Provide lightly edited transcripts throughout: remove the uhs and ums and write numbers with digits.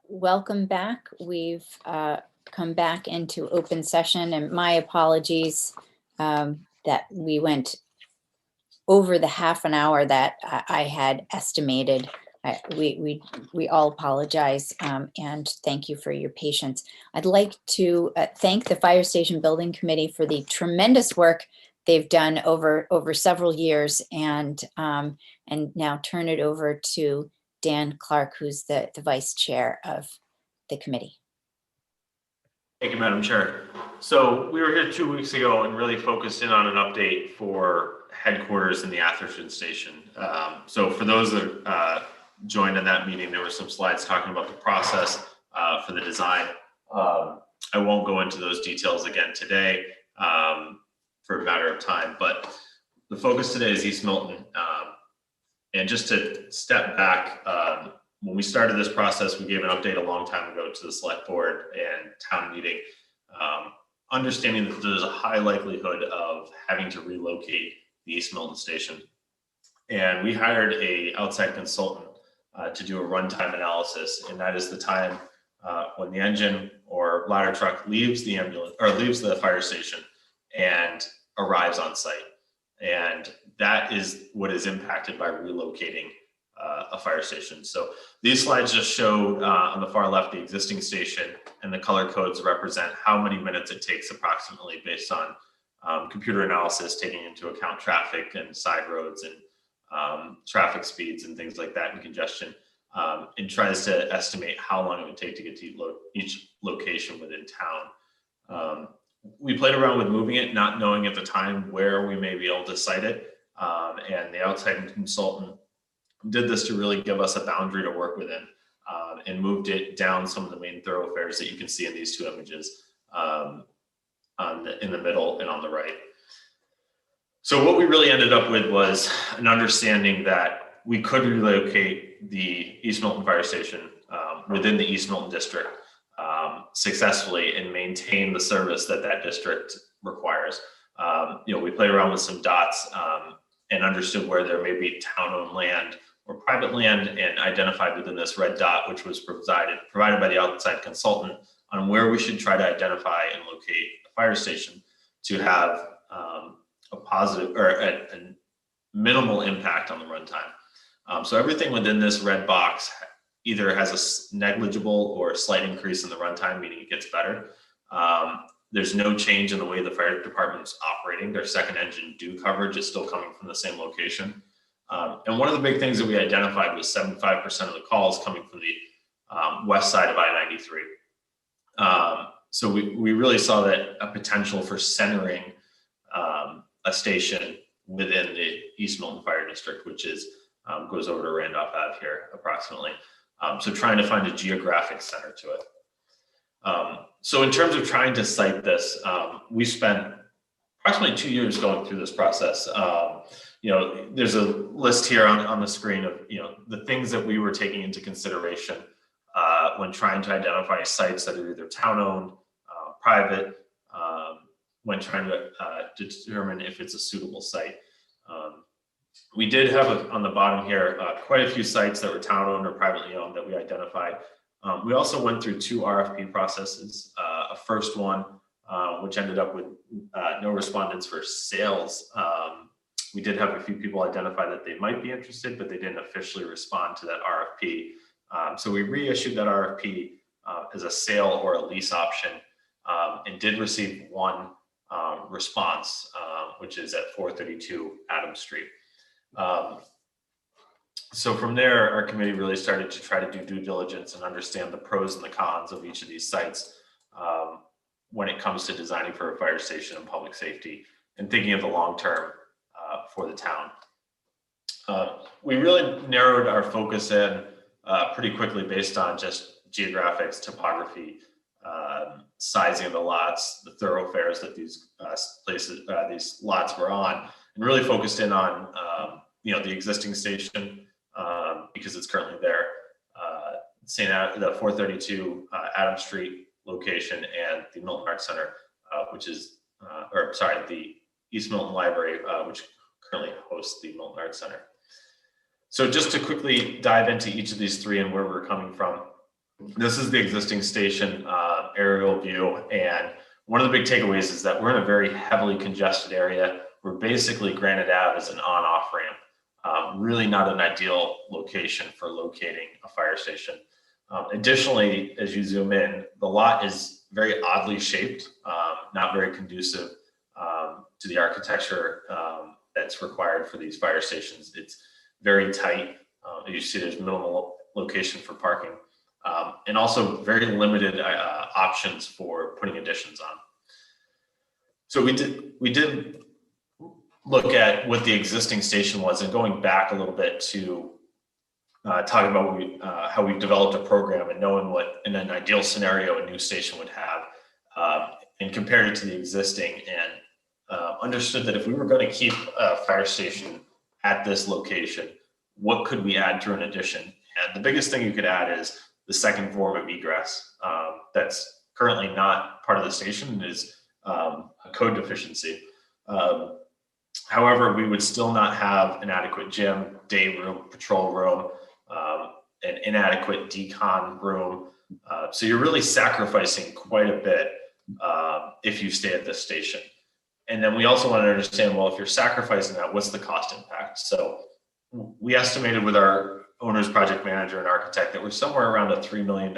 Welcome back. We've come back into open session, and my apologies that we went over the half an hour that I had estimated. We all apologize, and thank you for your patience. I'd like to thank the Fire Station Building Committee for the tremendous work they've done over several years, and now turn it over to Dan Clark, who's the vice chair of the committee. Thank you, Madam Chair. So we were here 2 weeks ago and really focused in on an update for headquarters in the Atherton station. So for those that joined in that meeting, there were some slides talking about the process for the design. I won't go into those details again today for a matter of time, but the focus today is East Milton. And just to step back, when we started this process, we gave an update a long time ago to the select board and town meeting, understanding that there's a high likelihood of having to relocate the East Milton station. And we hired an outside consultant to do a runtime analysis, and that is the time when the engine or ladder truck leaves the ambulance or leaves the fire station and arrives on site. And that is what is impacted by relocating a fire station. So these slides just show on the far left the existing station, and the color codes represent how many minutes it takes approximately based on computer analysis, taking into account traffic and side roads and traffic speeds and things like that and congestion. It tries to estimate how long it would take to get to each location within town. We played around with moving it, not knowing at the time where we may be able to site it. And the outside consultant did this to really give us a boundary to work within, and moved it down some of the main thoroughfares that you can see in these two images, in the middle and on the right. So what we really ended up with was an understanding that we could relocate the East Milton Fire Station within the East Milton district successfully and maintain the service that district requires. We played around with some dots and understood where there may be town-owned land or private land, and identified within this red dot, which was provided by the outside consultant, on where we should try to identify and locate a fire station to have a positive or a minimal impact on the runtime. So everything within this red box either has a negligible or slight increase in the runtime, meaning it gets better. There's no change in the way the fire department's operating. Their second engine due coverage is still coming from the same location. And one of the big things that we identified was 75% of the calls coming from the west side of I-93. So we really saw that a potential for centering a station within the East Milton Fire District, which is goes over to Randolph Ave here approximately. So trying to find a geographic center to it. So in terms of trying to site this, we spent approximately 2 years going through this process. There's a list here on the screen of, the things that we were taking into consideration when trying to identify sites that are either town-owned, private, when trying to determine if it's a suitable site. We did have on the bottom here quite a few sites that were town-owned or privately owned that we identified. We also went through 2 RFP processes. A first one, which ended up with no respondents for sales. We did have a few people identify that they might be interested, but they didn't officially respond to that RFP. So we reissued that RFP as a sale or a lease option, and did receive one response, which is at 432 Adams Street. So from there, our committee really started to try to do due diligence and understand the pros and the cons of each of these sites when it comes to designing for a fire station and public safety, and thinking of the long term for the town. We really narrowed our focus in pretty quickly based on just geographics, topography, sizing of the lots, the thoroughfares that these these lots were on, and really focused in on the existing station because it's currently there, the 432 Adams Street location, and the Milton Arts Center, which is, the East Milton Library, which currently hosts the Milton Arts Center. So just to quickly dive into each of these three and where we're coming from. This is the existing station aerial view, and one of the big takeaways is that we're in a very heavily congested area. We're basically Granite Ave as an on-off ramp. Really not an ideal location for locating a fire station. Additionally, as you zoom in, the lot is very oddly shaped, not very conducive to the architecture that's required for these fire stations. It's very tight. As you see, there's minimal location for parking, and also very limited options for putting additions on. So we did look at what the existing station was, and going back a little bit to talk about how we've developed a program and knowing what in an ideal scenario a new station would have, and compared it to the existing, and understood that if we were going to keep a fire station at this location, what could we add through an addition? And the biggest thing you could add is the second form of egress that's currently not part of the station, is a code deficiency. However, we would still not have an adequate gym, day room, patrol room, an inadequate decon room. So you're really sacrificing quite a bit if you stay at this station. And then we also want to understand, well, if you're sacrificing that, what's the cost impact? So we estimated with our owner's project manager and architect that we're somewhere around a $3 million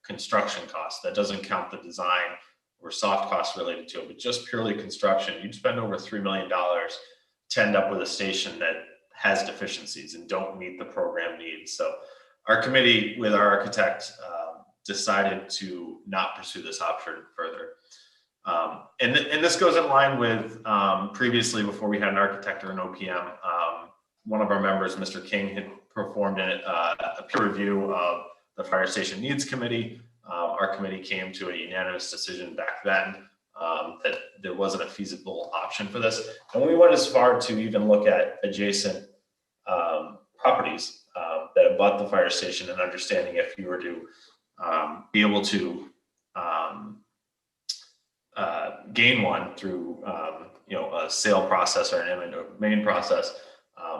construction cost. That doesn't count the design or soft costs related to it, but just purely construction. You'd spend over $3 million to end up with a station that has deficiencies and don't meet the program needs. So our committee with our architect decided to not pursue this option further. And this goes in line with previously, before we had an architect or an OPM, one of our members, Mr. King, had performed a peer review of the Fire Station Needs Committee. Our committee came to a unanimous decision back then that there wasn't a feasible option for this. And we went as far to even look at adjacent properties that abut the fire station, and understanding if you were to be able to gain one through a sale process or an eminent domain process,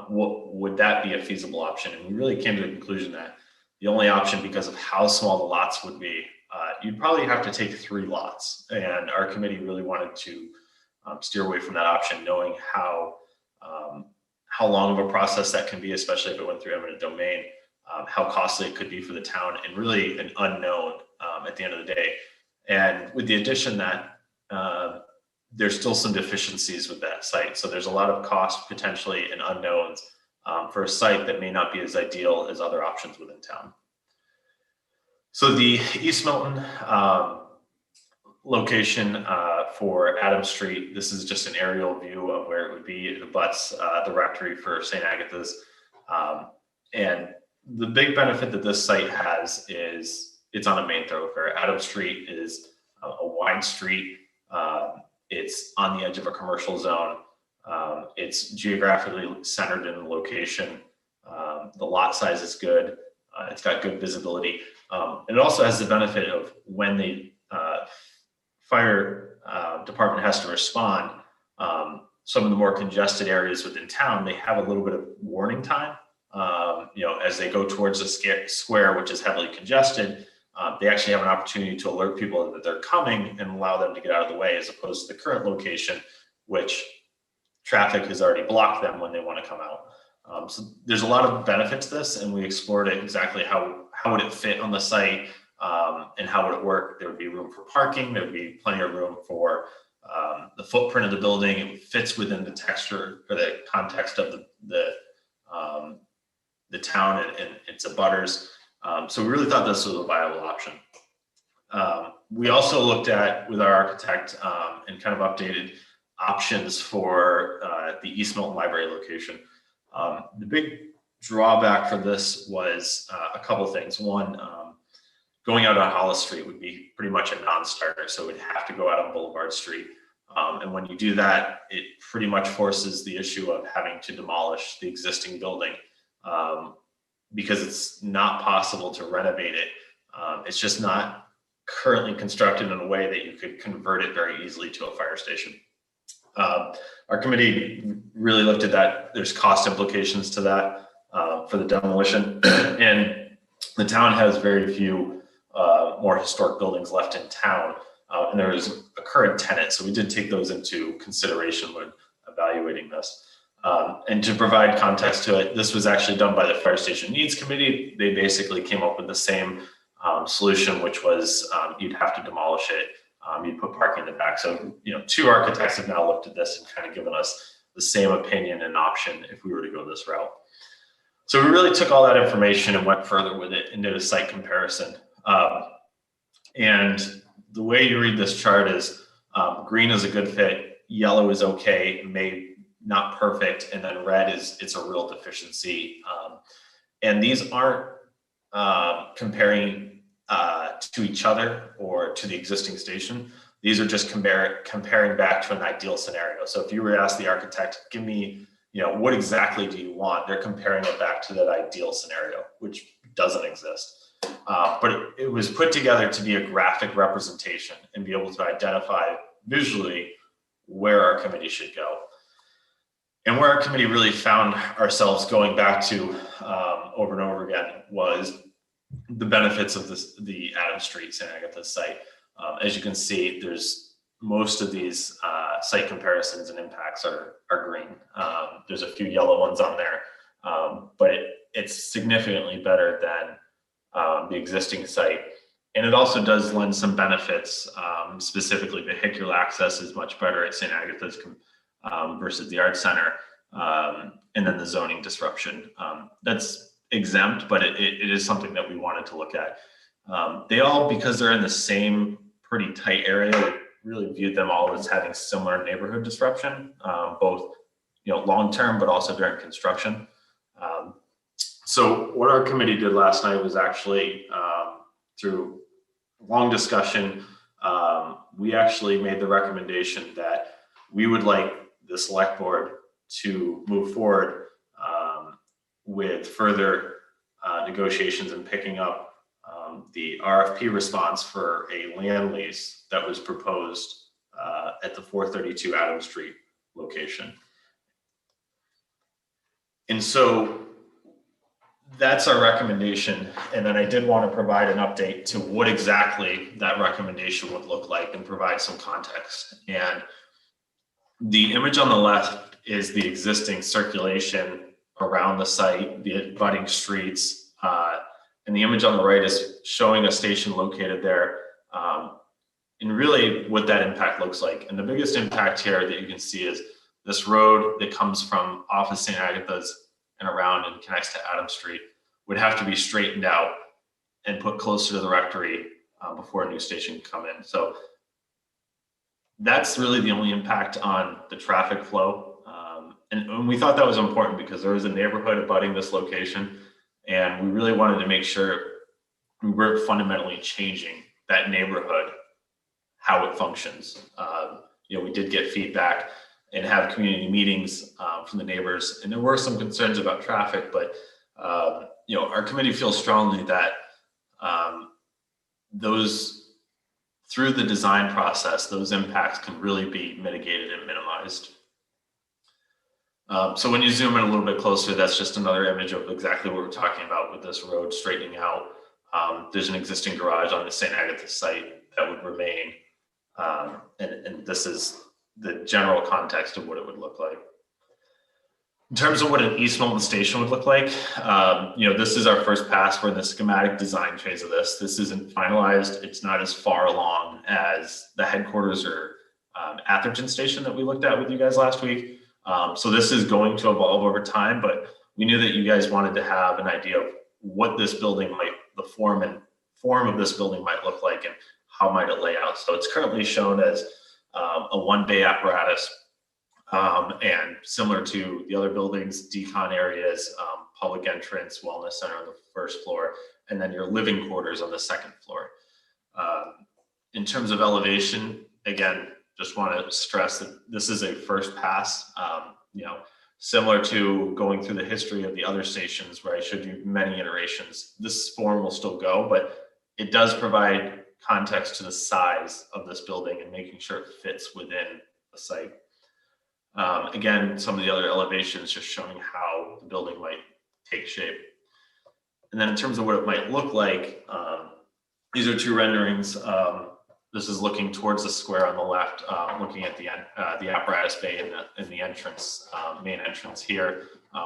would that be a feasible option? And we really came to the conclusion that the only option, because of how small the lots would be, you'd probably have to take 3 lots. And our committee really wanted to steer away from that option, knowing how long of a process that can be, especially if it went through eminent domain, how costly it could be for the town, and really an unknown at the end of the day. And with the addition that there's still some deficiencies with that site. So there's a lot of cost potentially and unknowns for a site that may not be as ideal as other options within town. So the East Milton location for Adams Street, this is just an aerial view of where it would be. It abuts the rectory for St. Agatha's. And the big benefit that this site has is it's on a main thoroughfare. Adams Street is a wide street. It's on the edge of a commercial zone. It's geographically centered in the location. The lot size is good. It's got good visibility. It also has the benefit of when the fire department has to respond, some of the more congested areas within town, they have a little bit of warning time. As they go towards the square, which is heavily congested, they actually have an opportunity to alert people that they're coming and allow them to get out of the way, as opposed to the current location, which traffic has already blocked them when they want to come out. So there's a lot of benefit to this, and we explored it exactly how would it fit on the site, and how would it work. There would be room for parking. There would be plenty of room for the footprint of the building. It fits within the texture or the context of the town and its abutters. So we really thought this was a viable option. We also looked at, with our architect, and kind of updated options for the East Milton Library location. The big drawback for this was a couple things. One, going out on Hollis Street would be pretty much a non-starter, so we'd have to go out on Boulevard Street. And when you do that, it pretty much forces the issue of having to demolish the existing building, because it's not possible to renovate it. It's just not currently constructed in a way that you could convert it very easily to a fire station. Our committee really looked at that. There's cost implications to that for the demolition, and the town has very few more historic buildings left in town. And there is a current tenant, so we did take those into consideration when evaluating this. And to provide context to it, this was actually done by the Fire Station Needs Committee. They basically came up with the same solution, which was you'd have to demolish it. You'd put parking in the back. So, two architects have now looked at this and kind of given us the same opinion and option if we were to go this route. So we really took all that information and went further with it and did a site comparison. And the way you read this chart is green is a good fit, yellow is okay, maybe not perfect, and then red it's a real deficiency. And these aren't comparing to each other or to the existing station. These are just comparing back to an ideal scenario. So if you were to ask the architect, give me, what exactly do you want? They're comparing it back to that ideal scenario, which doesn't exist. But it was put together to be a graphic representation and be able to identify visually where our committee should go. And where our committee really found ourselves going back to over and over again was the benefits of the Adams Street St. Agatha site. As you can see, there's most of these site comparisons and impacts are green. There's a few yellow ones on there, but it's significantly better than the existing site. And it also does lend some benefits, specifically vehicular access is much better at St. Agatha's versus the Art Center. And then the zoning disruption. That's exempt, but it is something that we wanted to look at. They all, because they're in the same pretty tight area, we really viewed them all as having similar neighborhood disruption, both long-term, but also during construction. So what our committee did last night was actually through long discussion, we actually made the recommendation that we would like the select board to move forward with further negotiations and picking up the RFP response for a land lease that was proposed at the 432 Adams Street location. And so that's our recommendation. And then I did want to provide an update to what exactly that recommendation would look like and provide some context. And the image on the left is the existing circulation around the site, the abutting streets. And the image on the right is showing a station located there. And really what that impact looks like. And the biggest impact here that you can see is this road that comes from off of St. Agatha's and around and connects to Adams Street would have to be straightened out and put closer to the rectory before a new station can come in. So that's really the only impact on the traffic flow. And we thought that was important because there was a neighborhood abutting this location, and we really wanted to make sure we weren't fundamentally changing that neighborhood, how it functions. We did get feedback and have community meetings from the neighbors, and there were some concerns about traffic, but our committee feels strongly that those, through the design process, those impacts can really be mitigated and minimized. So when you zoom in a little bit closer, that's just another image of exactly what we're talking about with this road straightening out. There's an existing garage on the St. Agatha site that would remain. And this is the general context of what it would look like. In terms of what an East Milton station would look like, this is our first pass. We're in the schematic design phase of this. This isn't finalized. It's not as far along as the headquarters or Atherton station that we looked at with you guys last week. So this is going to evolve over time, but we knew that you guys wanted to have an idea of what this building might, the form of this building might look like and how might it lay out. So it's currently shown as a one-bay apparatus and similar to the other buildings, decon areas, public entrance, wellness center on the first floor, and then your living quarters on the second floor. In terms of elevation, again, just want to stress that this is a first pass, similar to going through the history of the other stations where I showed you many iterations. This form will still go, but it does provide context to the size of this building and making sure it fits within the site. Again, some of the other elevations just showing how the building might take shape. And then in terms of what it might look like, These are two renderings. This is looking towards the square on the left, looking at the apparatus bay and the entrance, main entrance here,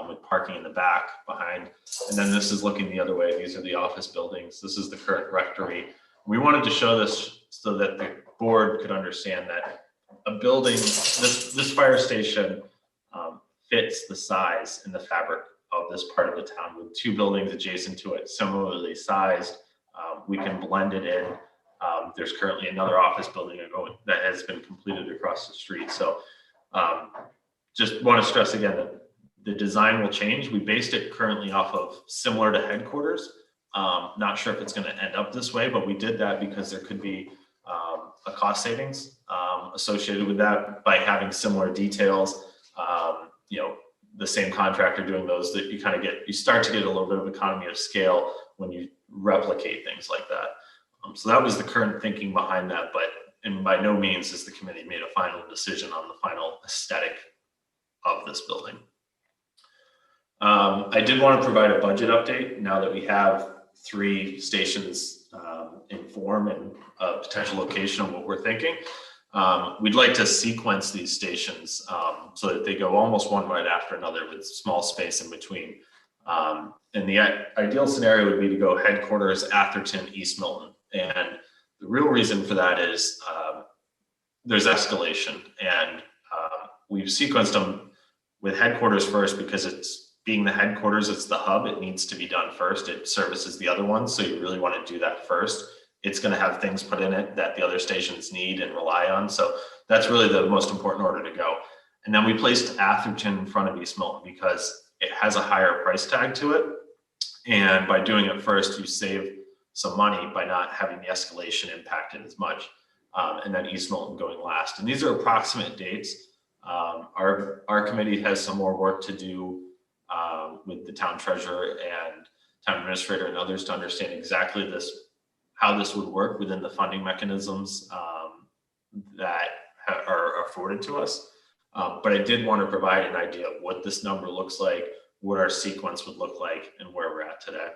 with parking in the back behind. And then this is looking the other way. These are the office buildings. This is the current rectory. We wanted to show this so that the board could understand that a building, this fire station fits the size and the fabric of this part of the town, with two buildings adjacent to it, similarly sized. We can blend it in. There's currently another office building that has been completed across the street. So just want to stress again that the design will change. We based it currently off of similar to headquarters. Not sure if it's going to end up this way, but we did that because there could be a cost savings associated with that by having similar details. The same contractor doing those, that you start to get a little bit of economy of scale when you replicate things like that. So that was the current thinking behind that, and by no means has the committee made a final decision on the final aesthetic of this building. I did want to provide a budget update now that we have 3 stations in form and a potential location of what we're thinking. We'd like to sequence these stations so that they go almost one right after another with small space in between. And the ideal scenario would be to go headquarters, Atherton, East Milton. And the real reason for that is there's escalation, and we've sequenced them with headquarters first because it's being the headquarters, it's the hub, it needs to be done first. It services the other ones, so you really want to do that first. It's going to have things put in it that the other stations need and rely on. So that's really the most important order to go. And then we placed Atherton in front of East Milton because it has a higher price tag to it. And by doing it first, you save some money by not having the escalation impacted as much. And then East Milton going last. And these are approximate dates. Our committee has some more work to do with the town treasurer and town administrator and others to understand exactly how this would work within the funding mechanisms that are afforded to us. But I did want to provide an idea of what this number looks like, what our sequence would look like, and where we're at today.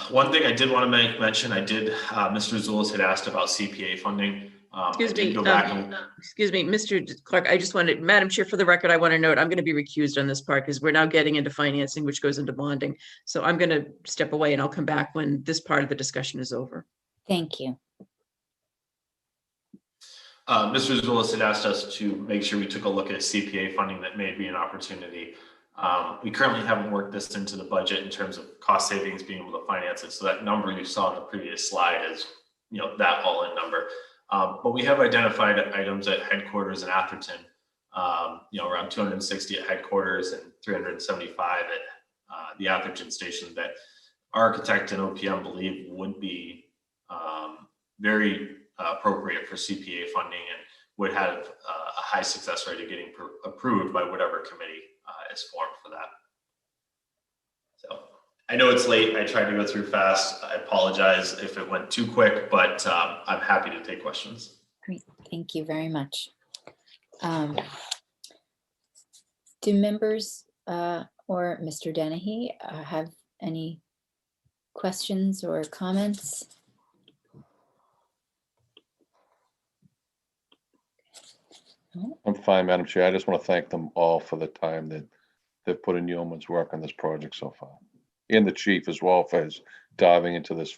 One thing I did want to mention, Mr. Zulus had asked about CPA funding. Excuse me, Mr. Clark, I just wanted, Madam Chair, for the record, I want to note, I'm going to be recused on this part because we're now getting into financing, which goes into bonding. So I'm going to step away and I'll come back when this part of the discussion is over. Thank you. Mr. Zulus had asked us to make sure we took a look at CPA funding. That may be an opportunity. We currently haven't worked this into the budget in terms of cost savings, being able to finance it. So that number you saw in the previous slide is, that all-in number. But we have identified items at headquarters in Atherton, around 260 at headquarters and 375 at the Atherton station that architect and OPM believe would be very appropriate for CPA funding and would have a high success rate of getting approved by whatever committee is formed for that. So I know it's late. I tried to go through fast. I apologize if it went too quick, but I'm happy to take questions. Great, thank you very much. Do members or Mr. Dennehy have any questions or comments? I'm fine, Madam Chair. I just want to thank them all for the time that they've put in yeoman's work on this project so far. And the chief as well for his diving into this,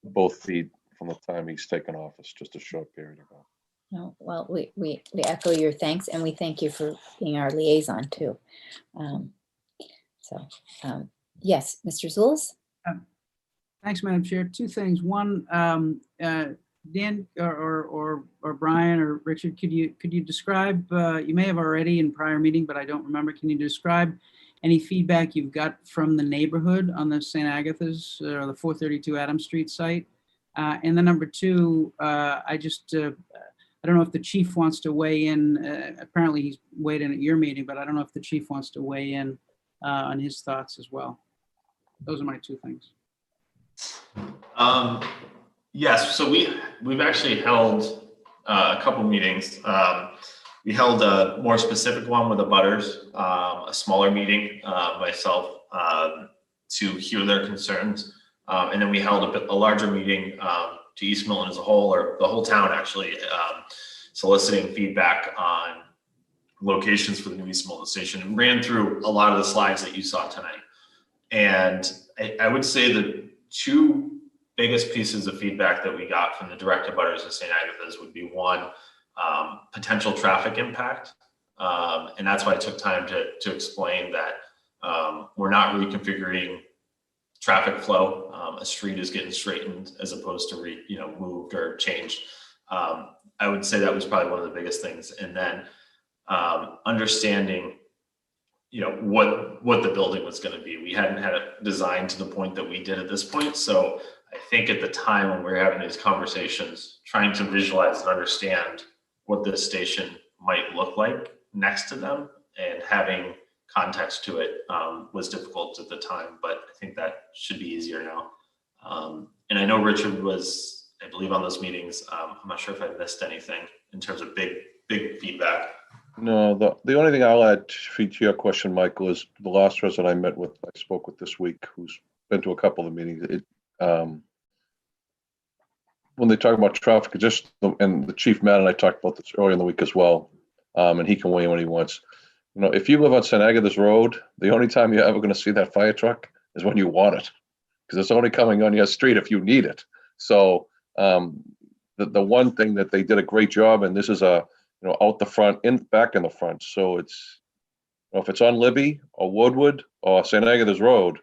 both feet from the time he's taken office, just a short period ago. No, well, we echo your thanks, and we thank you for being our liaison too. Yes, Mr. Zulus? Thanks, Madam Chair. 2 things. One, Dan or Brian or Richard, could you describe, you may have already in prior meeting, but I don't remember. Can you describe any feedback you've got from the neighborhood on the St. Agatha's or the 432 Adams Street site? And then number 2, I don't know if the chief wants to weigh in. Apparently he's weighed in at your meeting, but I don't know if the chief wants to weigh in on his thoughts as well. Those are my 2 things. Yes, so we've actually held a couple meetings. We held a more specific one with the butters, a smaller meeting, myself, to hear their concerns. And then we held a larger meeting to East Milton as a whole, or the whole town actually, soliciting feedback on locations for the new East Milton station, and ran through a lot of the slides that you saw tonight. And I would say the two biggest pieces of feedback that we got from the direct abutters of St. Agatha's would be one, potential traffic impact. And that's why I took time to explain that we're not reconfiguring traffic flow. A street is getting straightened as opposed to moved or changed. I would say that was probably one of the biggest things. And then understanding, what the building was going to be. We hadn't had it designed to the point that we did at this point. So I think at the time when we were having these conversations, trying to visualize and understand what this station might look like next to them and having context to it was difficult at the time, but I think that should be easier now. And I know Richard was, I believe, on those meetings. I'm not sure if I missed anything in terms of big feedback. No, the only thing I'll add to your question, Michael, is the last resident I spoke with this week, who's been to a couple of meetings. When they talk about traffic, and the chief Matt and I talked about this earlier in the week as well, and he can weigh in when he wants. If you live on St. Agatha's Road, the only time you're ever going to see that fire truck is when you want it, because it's only coming on your street if you need it. So the one thing that they did a great job, and this is out the front, back in the front. So it's, if it's on Libby or Woodward or St. Agatha's Road,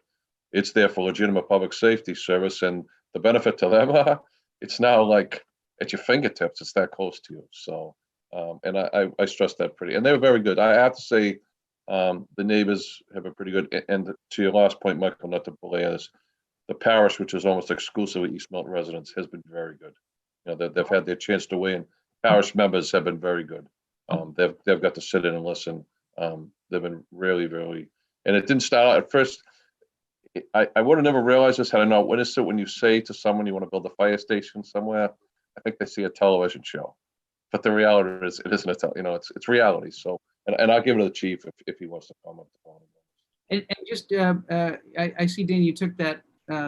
it's there for legitimate public safety service. And the benefit to them, it's now like at your fingertips. It's that close to you. So, and I stressed that and they were very good. I have to say, the neighbors have been pretty good. And to your last point, Michael, not to belay this, the parish, which is almost exclusively East Milton residents, has been very good. They've had their chance to weigh in. Parish members have been very good. They've got to sit in and listen. They've been really, really, and it didn't start out at first. I would have never realized this had I not witnessed it. When you say to someone you want to build a fire station somewhere, I think they see a television show, but the reality is it isn't it's reality. So, and I'll give it to the chief if he wants to comment on it. And just, I see, Dan, you took that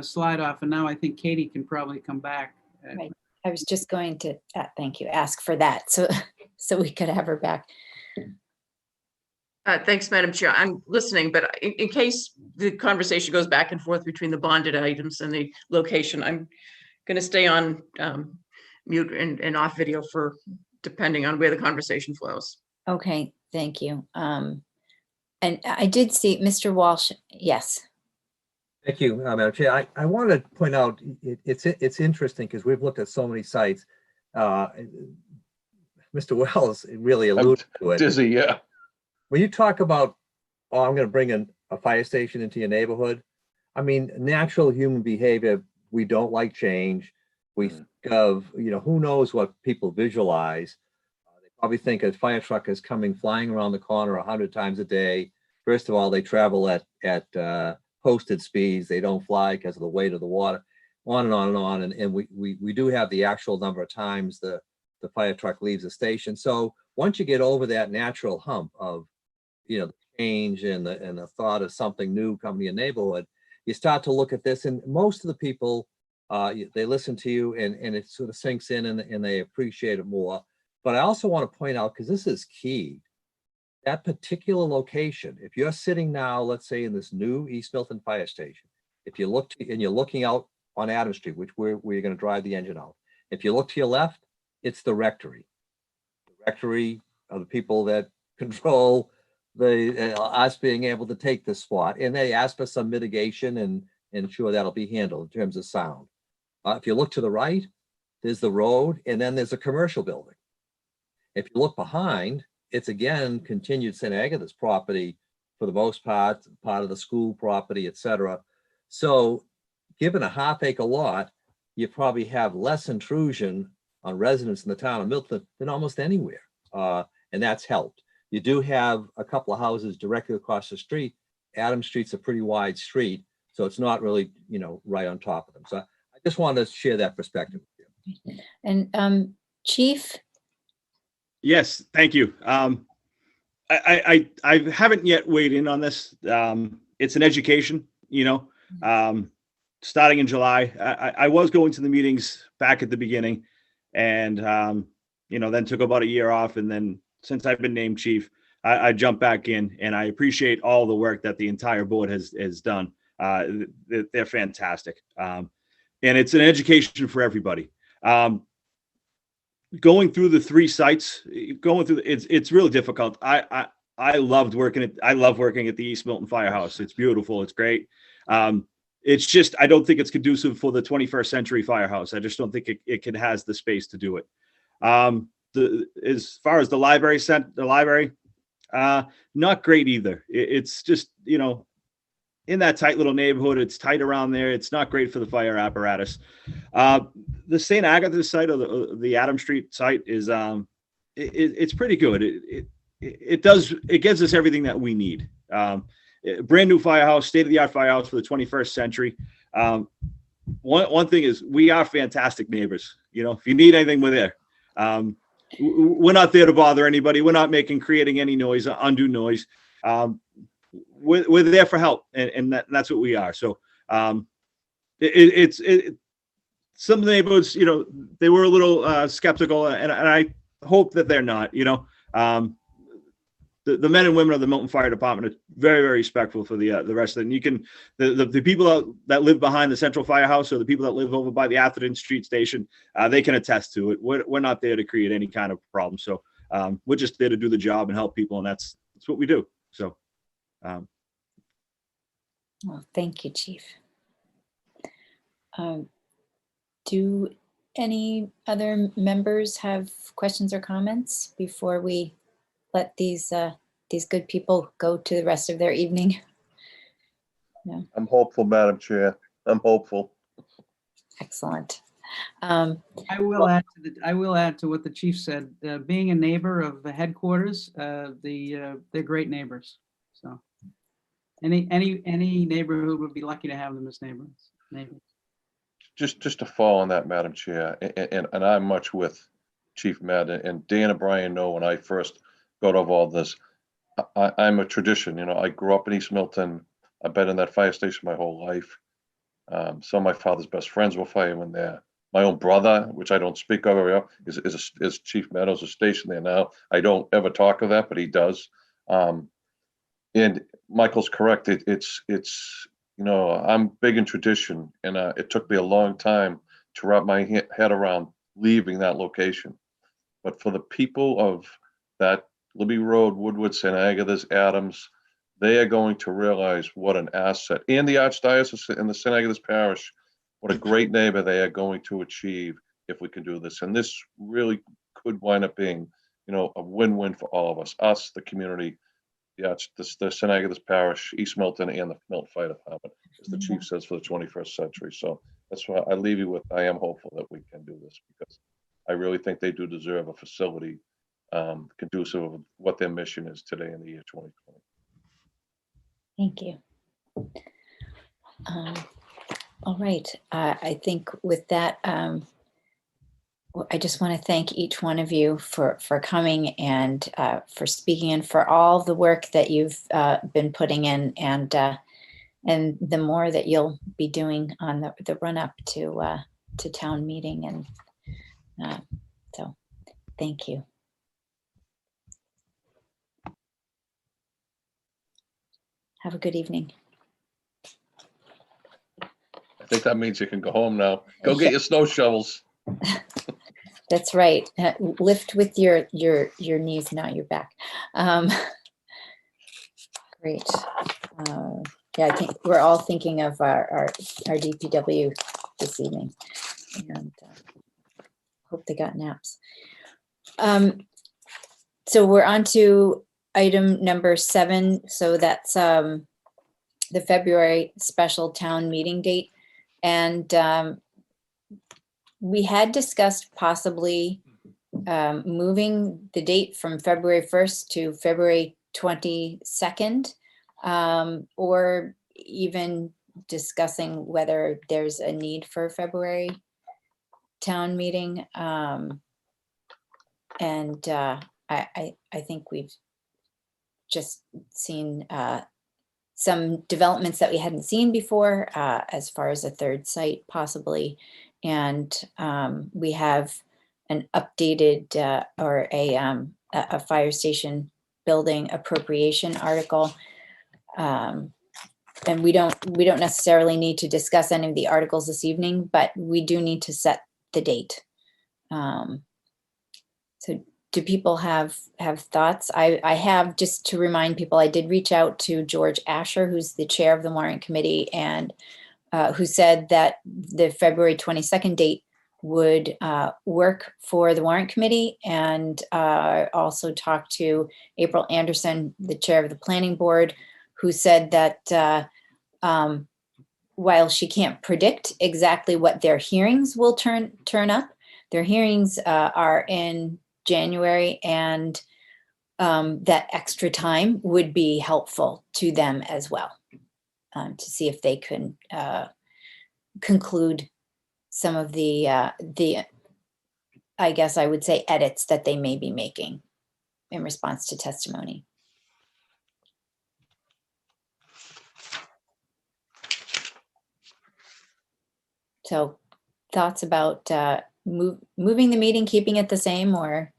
slide off, and now I think Katie can probably come back. Right. I was just going to, thank you, ask for that so we could have her back. Thanks, Madam Chair. I'm listening, but in case the conversation goes back and forth between the bonded items and the location, I'm going to stay on mute and off video for depending on where the conversation flows. Okay, thank you. And I did see Mr. Walsh. Yes. Thank you, Madam Chair. I want to point out, it's interesting because we've looked at so many sites. Mr. Wells really alluded to it. Dizzy, yeah. When you talk about, I'm going to bring in a fire station into your neighborhood, I mean, natural human behavior, we don't like change. We think of, who knows what people visualize. They probably think a fire truck is coming flying around the corner 100 times a day. First of all, they travel at posted speeds. They don't fly because of the weight of the water, on and on and on. And we do have the actual number of times the fire truck leaves the station. So once you get over that natural hump of, the change and the thought of something new coming to your neighborhood, you start to look at this, and most of the people, they listen to you and it sort of sinks in and they appreciate it more. But I also want to point out, because this is key, that particular location, if you're sitting now, let's say in this new East Milton fire station, if you look and you're looking out on Adams Street, where you're going to drive the engine out, if you look to your left, it's the rectory. The rectory are the people that control us being able to take this spot, and they ask for some mitigation and ensure that'll be handled in terms of sound. If you look to the right, there's the road, and then there's a commercial building. If you look behind, it's again continued St. Agatha's property for the most part of the school property, etc. So given a half-acre lot, you probably have less intrusion on residents in the town of Milton than almost anywhere, and that's helped. You do have a couple of houses directly across the street. Adams Street's a pretty wide street, so it's not really, right on top of them. So I just wanted to share that perspective with you. And Chief? Yes, thank you. I haven't yet weighed in on this. It's an education, starting in July. I was going to the meetings back at the beginning, and then took about a year off. And then since I've been named chief, I jumped back in, and I appreciate all the work that the entire board has done. They're fantastic, and it's an education for everybody. Going through the 3 sites, it's really difficult. I love working at the East Milton Firehouse. It's beautiful. It's great. It's just, I don't think it's conducive for the 21st century firehouse. I just don't think it has the space to do it. As far as the library, not great either. It's just, in that tight little neighborhood, it's tight around there. It's not great for the fire apparatus. The St. Agatha site, or the Adam Street site, is it's pretty good. It gives us everything that we need. Brand new firehouse, state of the art firehouse for the 21st century. One thing is, we are fantastic neighbors. If you need anything, we're there. We're not there to bother anybody. We're not creating any noise, undue noise. We're there for help, and that's what we are. So it's some of the neighborhoods, they were a little skeptical, and I hope that they're not. The men and women of the Milton Fire Department are very, very respectful for the rest of it. And you can, the people that live behind the Central Firehouse, or the people that live over by the Atherton Street Station, they can attest to it. We're not there to create any kind of problem. So we're just there to do the job and help people, and that's what we do. So. Well, thank you, Chief. Do any other members have questions or comments before we let these good people go to the rest of their evening? No. I'm hopeful, Madam Chair. I'm hopeful. Excellent. I will add to what the chief said. Being a neighbor of the headquarters, they're great neighbors. So any neighborhood would be lucky to have them as neighbors. Just to fall on that, Madam Chair, and I'm much with Chief Matt, and Dan and Brian know when I first got over all this, I'm a tradition. I grew up in East Milton. I've been in that fire station my whole life. Some of my father's best friends were firemen there. My own brother, which I don't speak of very often, is Chief Meadows, is stationed there now. I don't ever talk of that, but he does. And Michael's correct. It's I'm big in tradition, and it took me a long time to wrap my head around leaving that location. But for the people of that Libby Road, Woodward, St. Agatha's, Adams, they are going to realize what an asset, and the Archdiocese and the St. Agatha's Parish, what a great neighbor they are going to achieve if we can do this. And this really could wind up being, a win-win for all of us, the community, the St. Agatha's Parish, East Milton, and the Milton Fire Department, as the chief says, for the 21st century. So that's why I leave you with, I am hopeful that we can do this, because I really think they do deserve a facility conducive of what their mission is today in the year 2020. Thank you. All right. I think with that, I just want to thank each one of you for coming and for speaking, and for all the work that you've been putting in, and the more that you'll be doing on the run up to town meeting. And so thank you. Have a good evening. I think that means you can go home now. Go get your snow shovels. That's right. Lift with your knees, not your back. Great. Yeah, I think we're all thinking of our DPW this evening, and hope they got naps. So we're on to item number 7. So that's the February special town meeting date. And we had discussed possibly moving the date from February 1st to February 22nd, or even discussing whether there's a need for a February town meeting. And I think we've just seen some developments that we hadn't seen before, as far as a third site possibly. And we have an updated or a fire station building appropriation article. And we don't necessarily need to discuss any of the articles this evening, but we do need to set the date. So do people have thoughts? I have, just to remind people, I did reach out to George Asher, who's the chair of the warrant committee, and who said that the February 22nd date would work for the warrant committee. And also talked to April Anderson, the chair of the planning board, who said that while she can't predict exactly what their hearings will turn up, their hearings are in January, and that extra time would be helpful to them as well, to see if they can conclude some of the, I guess I would say, edits that they may be making in response to testimony. So thoughts about moving the meeting, keeping it the same, or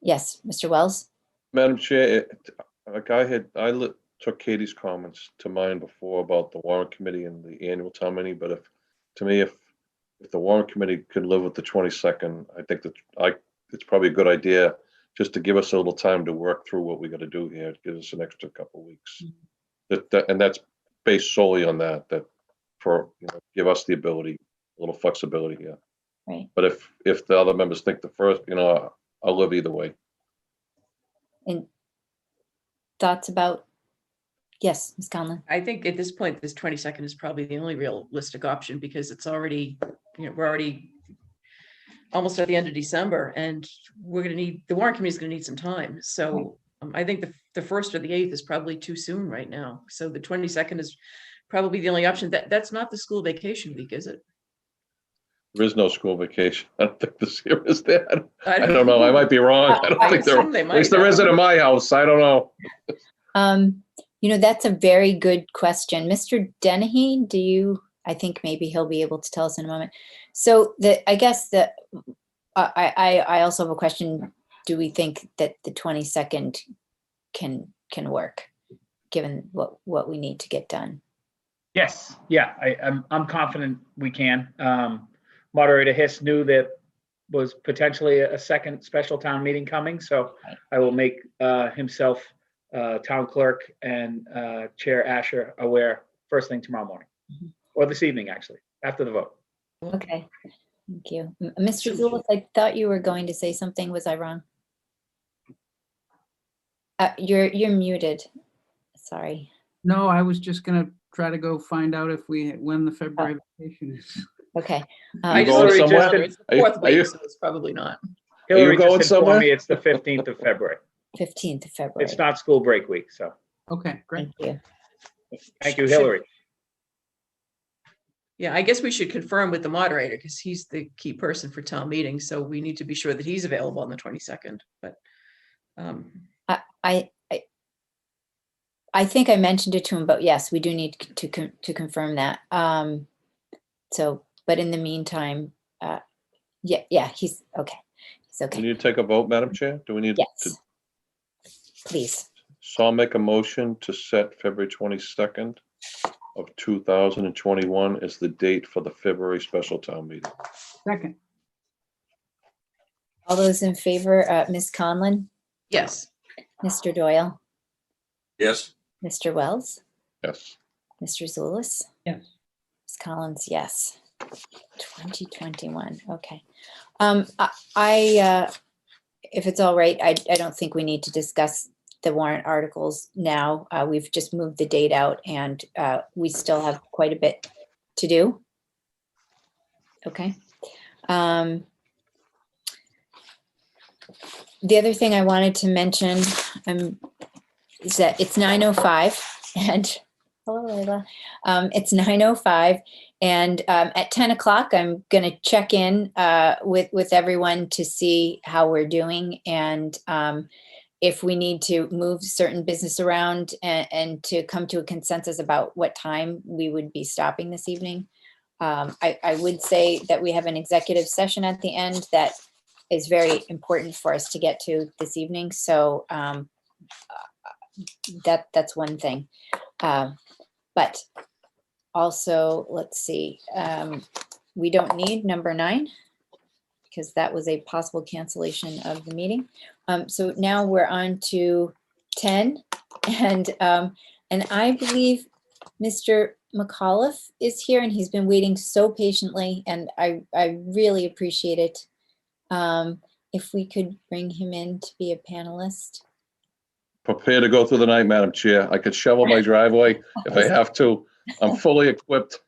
yes, Mr. Wells? Madam Chair, took Katie's comments to mind before about the warrant committee and the annual town meeting, but if the warrant committee could live with the 22nd, I think that it's probably a good idea just to give us a little time to work through what we got to do here. It gives us an extra couple of weeks. And that's based solely on that give us the ability, a little flexibility here. Right. But if the other members think the first, I'll live either way. And thoughts about, yes, Ms. Conlon? I think at this point, this 22nd is probably the only realistic option, because it's already, we're already almost at the end of December, and we're going to need, the warrant committee is going to need some time. So I think the 1st or the 8th is probably too soon right now. So the 22nd is probably the only option. That's not the school vacation week, is it? There is no school vacation. I don't think this year is that. I don't know. I might be wrong. I don't think there, at least there isn't in my house. I don't know. That's a very good question. Mr. Dennehy, I think maybe he'll be able to tell us in a moment. So I guess that I also have a question. Do we think that the 22nd can work, given what we need to get done? Yes, yeah, I'm confident we can. Moderator Hiss knew that was potentially a second special town meeting coming, so I will make himself, town clerk, and Chair Asher aware first thing tomorrow morning, or this evening, actually, after the vote. Okay, thank you. Mr. Zulus, I thought you were going to say something. Was I wrong? You're muted. Sorry. No, I was just gonna try to go find out when the February vacation is. Okay. I just going already somewhere? it's the 4th Are you- week, so it's probably not. Hillary going just informed somewhere? me it's the 15th of February. 15th of February. It's not school break week, so Okay, great. Thank you. thank you, Hillary. Yeah, I guess we should confirm with the moderator, because he's the key person for town meeting. So we need to be sure that he's available on the 22nd, but I think I mentioned it to him, but yes, we do need to confirm that. But in the meantime, yeah, he's okay. He's Do we okay. need to take a vote, Madam Chair? Do we need to? Yes. Please. So I'll make a motion to set February 22nd of 2021 as the date for the February special town meeting. Second, All those in favor, Ms. Conlon, yes. Mr. Doyle, Yes. Mr. Wells, Yes. Mr. Zulus, yes. Ms. Collins, yes. 2021, okay. If it's all right, I don't think we need to discuss the warrant articles now. We've just moved the date out, and we still have quite a bit to do. Okay. The other thing I wanted to mention is that it's 9:05, and hello, Layla. It's 9:05, and at 10 o'clock, I'm going to check in with everyone to see how we're doing. And if we need to move certain business around and to come to a consensus about what time we would be stopping this evening. I would say that we have an executive session at the end that is very important for us to get to this evening. So that's one thing. But also, let's see, we don't need number 9 because that was a possible cancellation of the meeting. So now we're on to 10, and I believe Mr. McAuliffe is here, and he's been waiting so patiently, and I really appreciate it. If we could bring him in to be a panelist. Prepare to go through the night, Madam Chair. I could shovel my driveway if I have to. I'm fully equipped.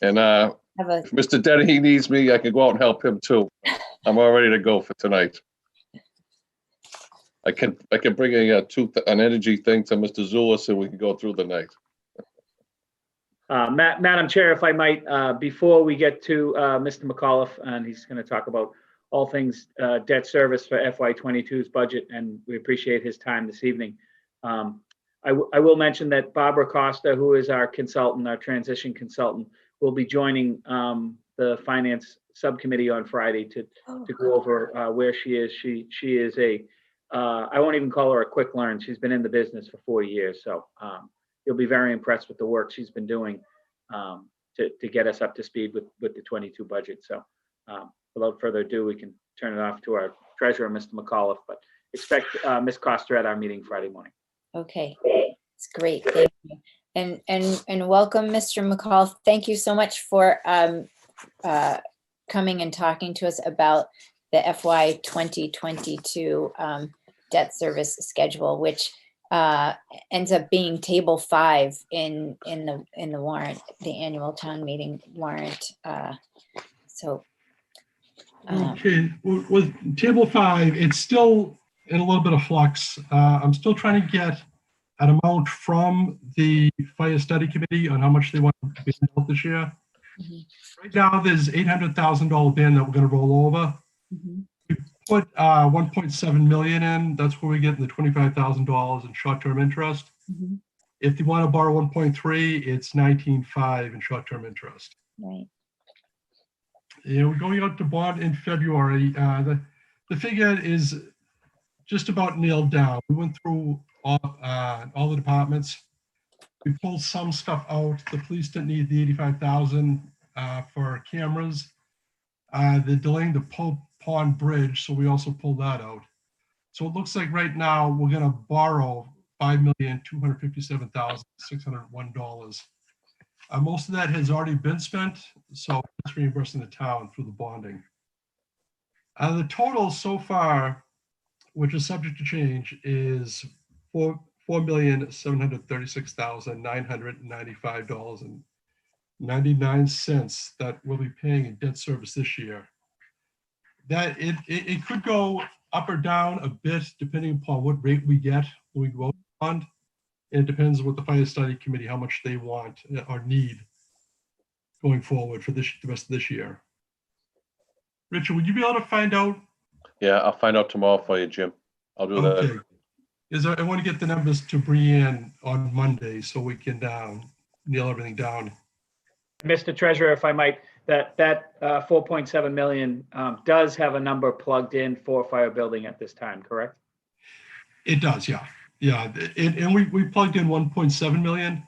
And Have a, if Mr. Dennehy needs me, I can go out and help him too. I'm all ready to go for tonight. I can bring an energy thing to Mr. Zulus and we can go through the night. Madam Chair, if I might, before we get to Mr. McAuliffe, and he's going to talk about all things debt service for FY22's budget, and we appreciate his time this evening. I will mention that Barbara Costa, who is our consultant, our transition consultant, will be joining the finance subcommittee on Friday to go over where she is. She is I won't even call her a quick learn. She's been in the business for 40 years. So you'll be very impressed with the work she's been doing to get us up to speed with the 22 budget. So without further ado, we can turn it off to our treasurer, Mr. McAuliffe, but expect Ms. Costa at our meeting Friday morning. okay, it's great. Thank you. And welcome, Mr. McAuliffe. Thank you so much for coming and talking to us about the FY 2022 debt service schedule, which ends up being table 5 in the warrant, the annual town meeting warrant. Okay, with table 5, it's still in a little bit of flux. I'm still trying to get an amount from the fire study committee on how much they want to be built this year. Mhm. Right now, there's $800,000 bin that we're going to roll over. Mhm. We put 1.7 million in. That's where we get the $25,000 in short-term interest. Mhm. If you want to borrow 1.3, it's 19.5 in short-term interest. Right. Yeah, we're going out to bond in February. The figure is just about nailed down. We went through all the departments. We pulled some stuff out. The police didn't need the 85,000 for cameras. They're delaying the Pope Pond Bridge, so we also pulled that out. So it looks like right now we're going to borrow $5,257,601. Most of that has already been spent, so it's reimbursing the town through the bonding. The total so far, which is subject to change, is $4,736,995.99 that we'll be paying in debt service this year. That it could go up or down a bit depending upon what rate we get when we go out to bond. And it depends on what the fire study committee, how much they want or need going forward for the rest of this year. Richard, would you be able to find out? Yeah, I'll find out tomorrow for you, Jim. I'll do that. Okay. I want to get the numbers to Brianne on Monday so we can nail everything down. Mr. Treasurer, if I might, that 4.7 million does have a number plugged in for fire building at this time, correct? It does, yeah. Yeah, and we plugged in 1.7 million.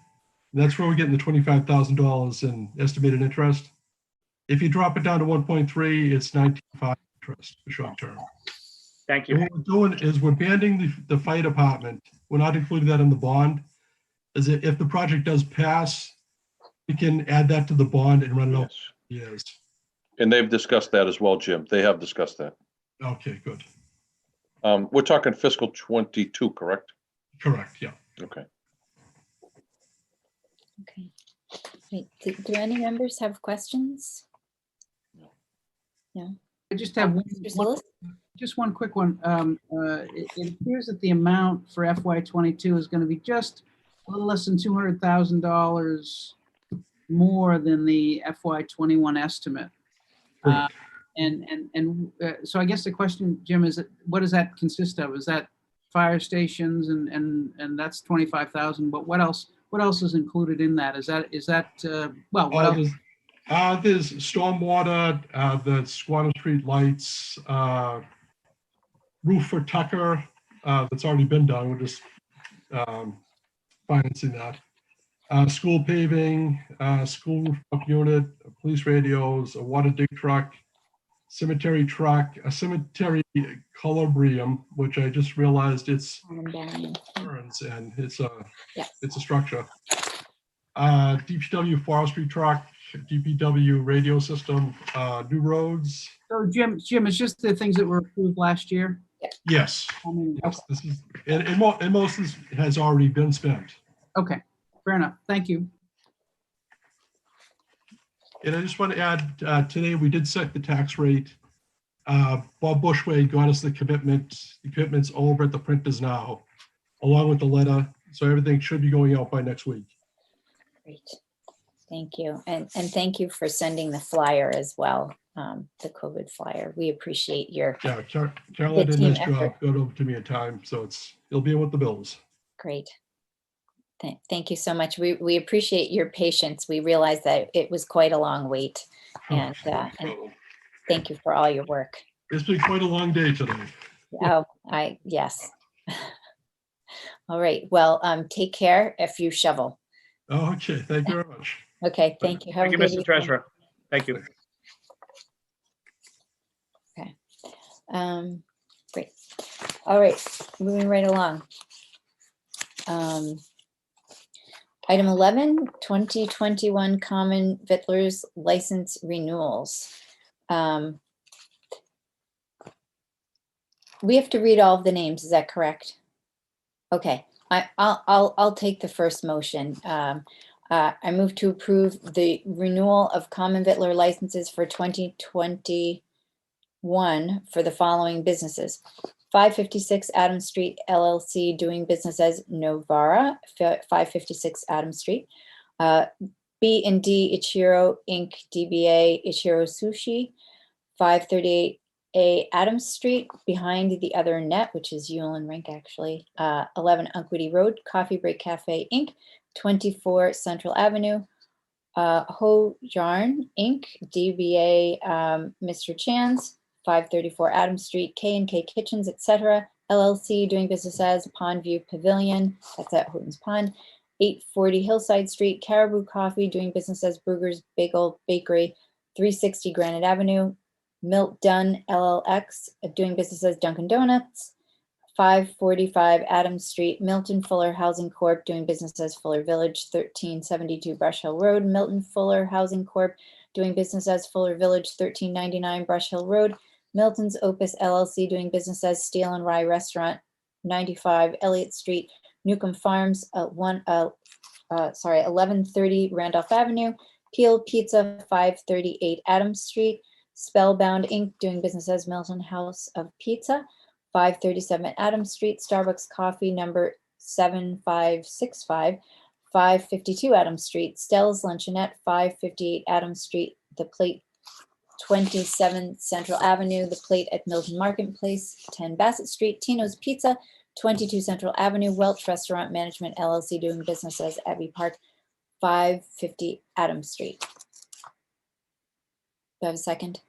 That's where we're getting the $25,000 in estimated interest. If you drop it down to 1.3, it's 19.5 interest for short term. Thank And you. what we're doing is we're banding the fire department. We're not including that in the bond. As if the project does pass, we can add that to the bond and run it out Yes. years. And they've discussed that as well, Jim. They have discussed that. Okay, good. We're talking fiscal 22, correct? Correct, yeah. Okay. Okay. Wait, do any members have questions? No. I just have Mr. Zulus? just one quick one. It appears that the amount for FY22 is going to be just a little less than $200,000 more than the FY21 estimate. So I guess the question, Jim, is what does that consist of? Is that fire stations and that's 25,000, but what else is included in that? Is that, well, what else? There's stormwater, the Squantum Street lights, roof for Tucker, that's already been done. We're just financing that. School paving, school rooftop unit, police radios, a water dig truck, cemetery truck, a cemetery colubrium, which I just realized it's burns and it's a structure. DPW forestry truck, DPW radio system, new roads. So Jim, it's just the things that were approved last year? Yes, I mean, yes, this is, and most of this has already been spent. okay, fair enough. Thank you. And I just want to add, today we did set the tax rate. Bob Bushway got us the commitment. The commitment's over at the printers now, along with the letter. So everything should be going out by next week. Great. Thank you. And thank you for sending the flyer as well, the COVID flyer. We appreciate your Yeah, Carolyn did a team nice job. effort. Got over to me in time, so it'll be in with the bills. great. Thank you so much. We appreciate your patience. We realize that it was quite a long wait. And thank you for all your work. It's been quite a long day today. Oh, yes. All right. Well, take care if you shovel. Oh, okay. Thank you very much. Okay. Thank you. Have Thank a you, good Mr. evening. Treasurer. Thank you. Great. All right. Moving right along. Item 11, 2021 Common Vittlers License Renewals. We have to read all of the names, is that correct? Okay, I'll take the first motion. I move to approve the renewal of common vittler licenses for 2021 for the following businesses. 556 Adams Street LLC doing business as Novara, 556 Adams Street. B&D Ichiro Inc. DBA Ichiro Sushi, 538A Adams Street, behind the other net, which is Yule and Rink actually. 11 Unquity Road, Coffee Break Cafe Inc., 24 Central Avenue. Ho Jarn Inc., DBA Mr. Chan's, 534 Adams Street, K&K Kitchens, etc., LLC, doing business as Pondview Pavilion, that's at Houghton's Pond, 840 Hillside Street, Caribou Coffee, doing business as Brugger's Bagel Bakery, 360 Granite Avenue, Milton LLX, doing business as Dunkin' Donuts, 545 Adams Street, Milton Fuller Housing Corp., doing business as Fuller Village, 1372 Brush Hill Road, Milton Fuller Housing Corp., doing business as Fuller Village, 1399 Brush Hill Road, Milton's Opus LLC, doing business as Steel and Rye Restaurant, 95 Elliott Street, Newcomb Farms, 1130 Randolph Avenue, Peel Pizza, 538 Adams Street, Spellbound Inc., doing business as Milton House of Pizza, 537 Adams Street, Starbucks Coffee, number 7565, 552 Adams Street, Stell's Luncheonette, 558 Adams Street, The Plate, 27 Central Avenue, The Plate at Milton Marketplace, 10 Bassett Street, Tino's Pizza, 22 Central Avenue, Welch Restaurant Management LLC, doing business as Abbey Park, 550 Adams Street. Do I have a second?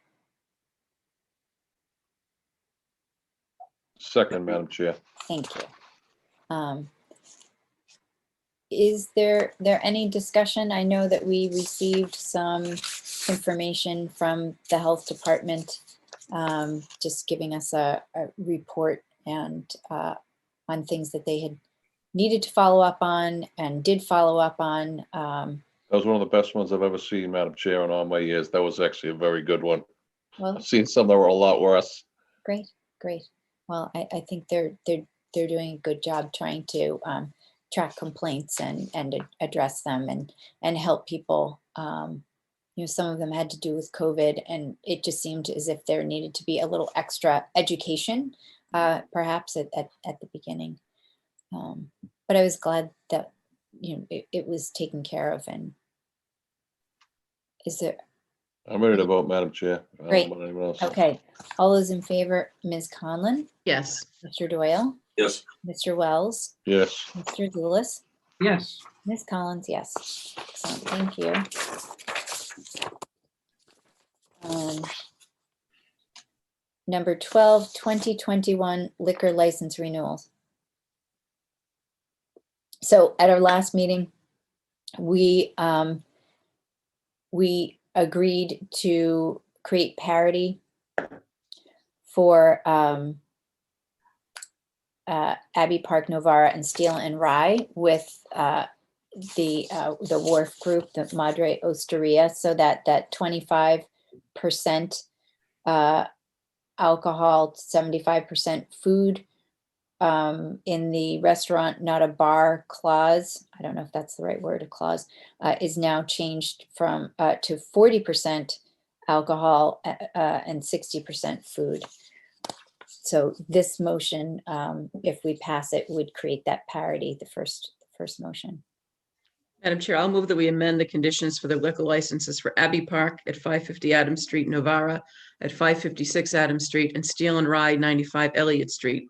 Second, Madam Chair. Thank you. Is there any discussion? I know that we received some information from the health department, just giving us a report and on things that they had needed to follow up on and did follow up on. That was one of the best ones I've ever seen, Madam Chair, in all my years. That was actually a very good one. Well, I've seen some that were a lot worse. great. Well, I think they're doing a good job trying to track complaints and address them and help people. Some of them had to do with COVID, and it just seemed as if there needed to be a little extra education, perhaps at the beginning. But I was glad that it was taken care of. And is there? I'm ready to vote, Madam Chair. I don't know Great. about anyone else. Okay, all those in favor, Ms. Conlon, Yes. Mr. Doyle, Yes. Mr. Wells, Yes. Mr. Zulus, Yes. Ms. Collins, yes. Excellent, thank you. Number 12, 2021 liquor license renewals. So at our last meeting, we agreed to create parity for Abbey Park, Novara, and Steel and Rye with the Wharf Group, the Madre Osteria, so that 25% alcohol, 75% food in the restaurant, not a bar clause. I don't know if that's the right word, a clause, is now changed from to 40% alcohol and 60% food. So this motion, if we pass it, would create that parity, the first motion. Madam Chair, I'll move that we amend the conditions for the liquor licenses for Abbey Park at 550 Adams Street, Novara at 556 Adams Street, and Steel and Rye 95 Elliott Street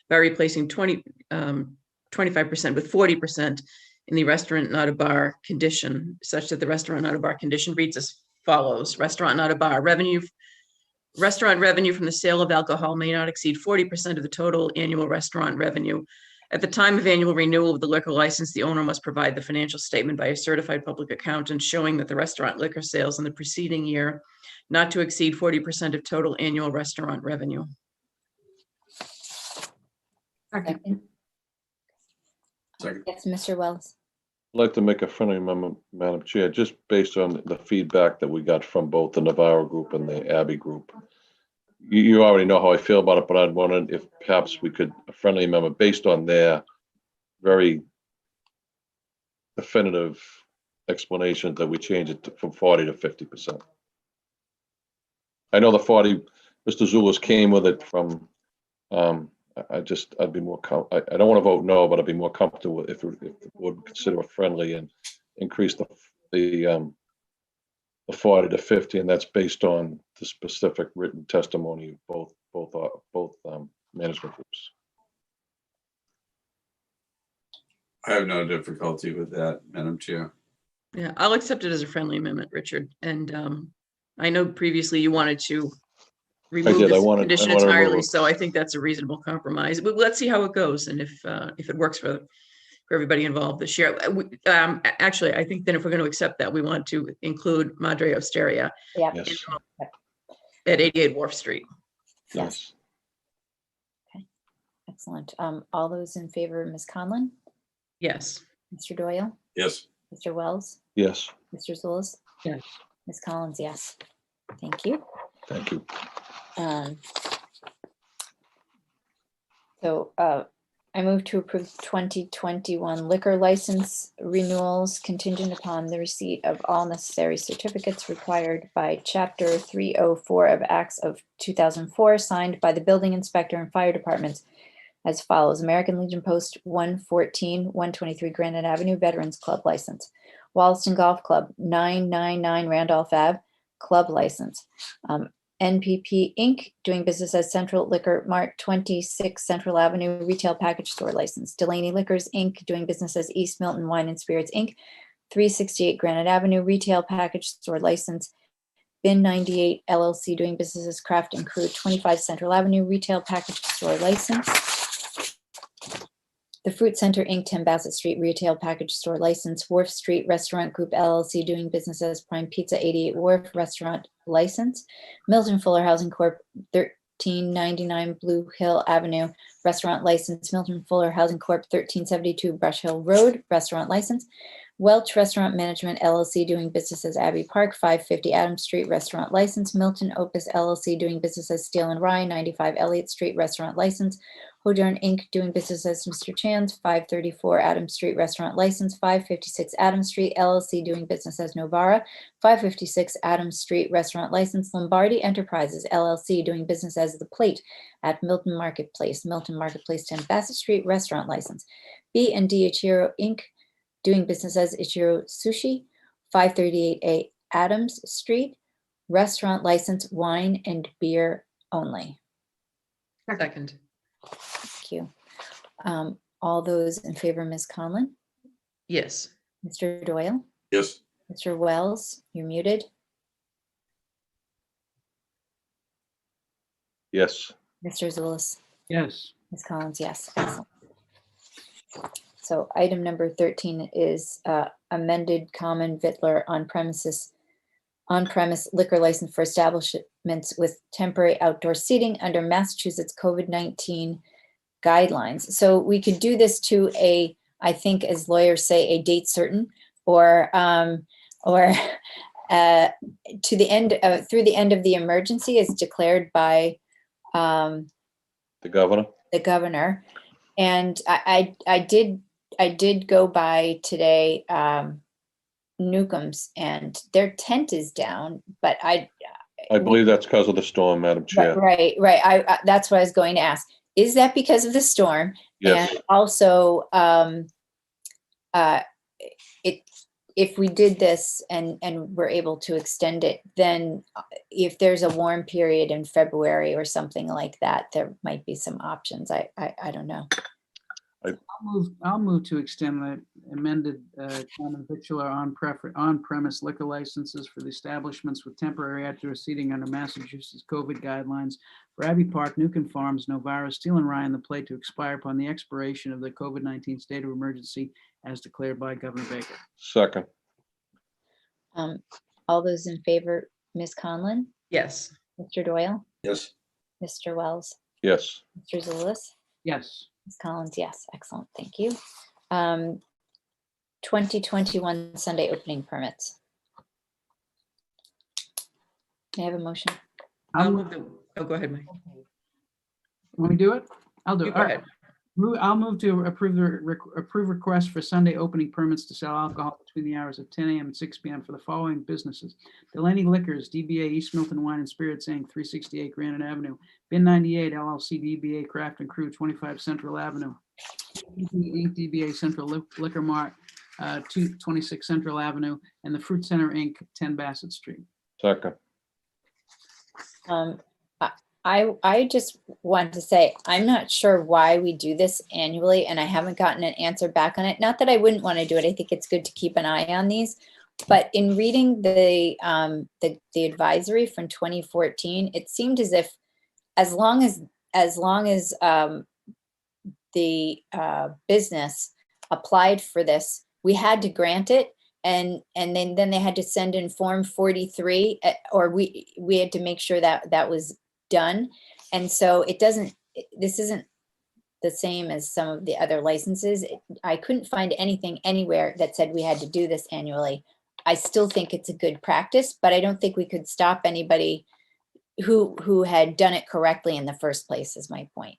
by replacing 25% with 40% in the restaurant not a bar condition, such that the restaurant not a bar condition reads as follows. Restaurant not a bar restaurant revenue from the sale of alcohol may not exceed 40% of the total annual restaurant revenue. At the time of annual renewal of the liquor license, the owner must provide the financial statement by a certified public accountant showing that the restaurant liquor sales in the preceding year not to exceed 40% of total annual restaurant revenue. Second. Second. Yes, Mr. Wells. I'd like to make a friendly amendment, Madam Chair, just based on the feedback that we got from both the Navarro group and the Abbey group. You already know how I feel about it, but I'd wondered if perhaps we could, a friendly amendment based on their very definitive explanation that we change it from 40 to 50%. I know the 40, Mr. Zulus came with it from, I'd be more, I don't want to vote no, but I'd be more comfortable if the board would consider it friendly and increase the 40 to 50, and that's based on the specific written testimony of both management groups. I have no difficulty with that, Madam Chair. Yeah, I'll accept it as a friendly amendment, Richard. And I know previously you wanted to remove did. I this wanted condition to remove entirely, it. so I think that's a reasonable compromise. But let's see how it goes and if it works for everybody involved this year. Actually, I think then if we're going to accept that, we want to include Madre Osteria Yeah. Yes, at 88 Wharf Street. yes. Excellent. All those in favor, Ms. Conlon, Yes. Mr. Doyle, Yes. Mr. Wells, Yes, Mr. Zulus? Yes. Ms. Collins, yes. Thank you. thank you. So I move to approve 2021 liquor license renewals contingent upon the receipt of all necessary certificates required by Chapter 304 of Acts of 2004, signed by the building inspector and fire departments as follows. American Legion Post 114, 123 Granite Avenue, Veterans Club license. Wollaston Golf Club, 999 Randolph Ave, club license. NPP Inc., doing business as Central Liquor Mart, 26 Central Avenue, retail package store license. Delaney Liquors Inc., doing business as East Milton Wine and Spirits Inc., 368 Granite Avenue, retail package store license. Bin 98 LLC, doing business as Craft and Crew, 25 Central Avenue, retail package store license. The Fruit Center Inc., 10 Bassett Street, retail package store license. Wharf Street Restaurant Group LLC, doing business as Prime Pizza, 88 Wharf, restaurant license. Milton Fuller Housing Corp., 1399 Blue Hill Avenue, restaurant license. Milton Fuller Housing Corp., 1372 Brush Hill Road, restaurant license. Welch Restaurant Management LLC, doing business as Abbey Park, 550 Adams Street, restaurant license. Milton Opus LLC, doing business as Steel and Rye, 95 Elliott Street, restaurant license. Hodern Inc., doing business as Mr. Chan's, 534 Adams Street, restaurant license. 556 Adams Street LLC, doing business as Novara, 556 Adams Street, restaurant license. Lombardi Enterprises LLC, doing business as The Plate at Milton Marketplace, 10 Bassett Street, restaurant license. B&D Ichiro Inc., doing business as Ichiro Sushi, 538A Adams Street, restaurant license, wine and beer only. Second. Thank you. All those in favor, Ms. Conlon, Yes. Mr. Doyle, Yes. Mr. Wells, you're muted. Yes. Mr. Zulus, Yes. Ms. Collins, yes. Excellent. So item number 13 is amended common Vittler on-premise liquor license for establishments with temporary outdoor seating under Massachusetts COVID-19 guidelines. So we could do this to a, I think as lawyers say, a date certain, or to the end, through the end of the emergency as declared by The governor? the governor. And I did go by today, Newcomb's, and their tent is down, but I believe that's because of the storm, Madam Chair. right. That's what I was going to ask. Is that because of the storm? Yes. And also, if we did this and we're able to extend it, then if there's a warm period in February or something like that, there might be some options. I don't know. I'll move to extend the amended common victular on-premise liquor licenses for the establishments with temporary outdoor seating under Massachusetts COVID guidelines for Abbey Park, Newcomb Farms, Novara, Steel and Ryan, the Plate to expire upon the expiration of the COVID-19 state of emergency as declared by Governor Baker. Second. All those in favor, Ms. Conlon, Yes. Mr. Doyle, Yes. Mr. Wells, Yes. Mr. Zulus, Yes. Ms. Collins, yes. Excellent. Thank you. 2021 Sunday opening permits. May I have a motion? I'll move the, oh, go ahead, Mike. Want me to do it? I'll do You it. go All right. ahead. I'll move to approve requests for Sunday opening permits to sell alcohol between the hours of 10 a.m. and 6 p.m. for the following businesses: Delaney Liquors, DBA East Milton Wine and Spirits Inc., 368 Granite Avenue; Bin 98 LLC, DBA Craft and Crew, 25 Central Avenue; Inc., DBA Central Liquor Mart, 226 Central Avenue; and the Fruit Center Inc., 10 Bassett Street. Second. I just want to say, I'm not sure why we do this annually, and I haven't gotten an answer back on it. Not that I wouldn't want to do it. I think it's good to keep an eye on these. But in reading the advisory from 2014, it seemed as if as long as the business applied for this, we had to grant it. And then they had to send in Form 43, or we had to make sure that was done. And so this isn't the same as some of the other licenses. I couldn't find anything anywhere that said we had to do this annually. I still think it's a good practice, but I don't think we could stop anybody who had done it correctly in the first place, is my point.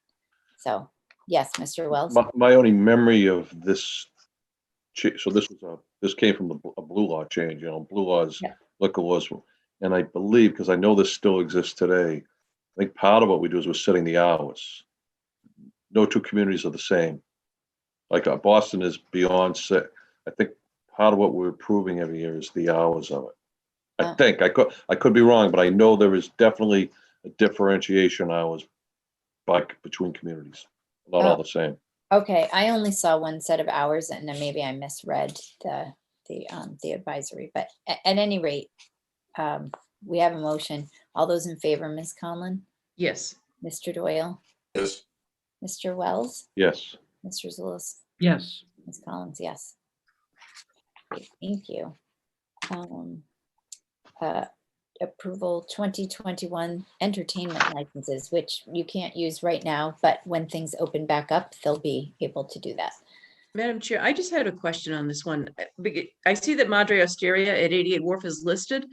So yes, Mr. Wells. My only memory of this, so this came from a blue law change, blue laws, Yeah. liquor laws. And I believe, because I know this still exists today, I think part of what we do is we're setting the hours. No two communities are the same. Like Boston is beyond set. I think part of what we're approving every year is the hours of it. I think I could be wrong, but I know there is definitely a differentiation hours between communities. Not all the same. Okay, I only saw one set of hours, and then maybe I misread the advisory. But at any rate, we have a motion. All those in favor, Ms. Conlon, Yes. Mr. Doyle, Yes. Mr. Wells, Yes. Mr. Zulus, Yes. Ms. Collins, yes. Great, thank you. Approval 2021 entertainment licenses, which you can't use right now, but when things open back up, they'll be able to do that. Madam Chair, I just had a question on this one. I see that Madre Osteria at 88 Wharf is listed,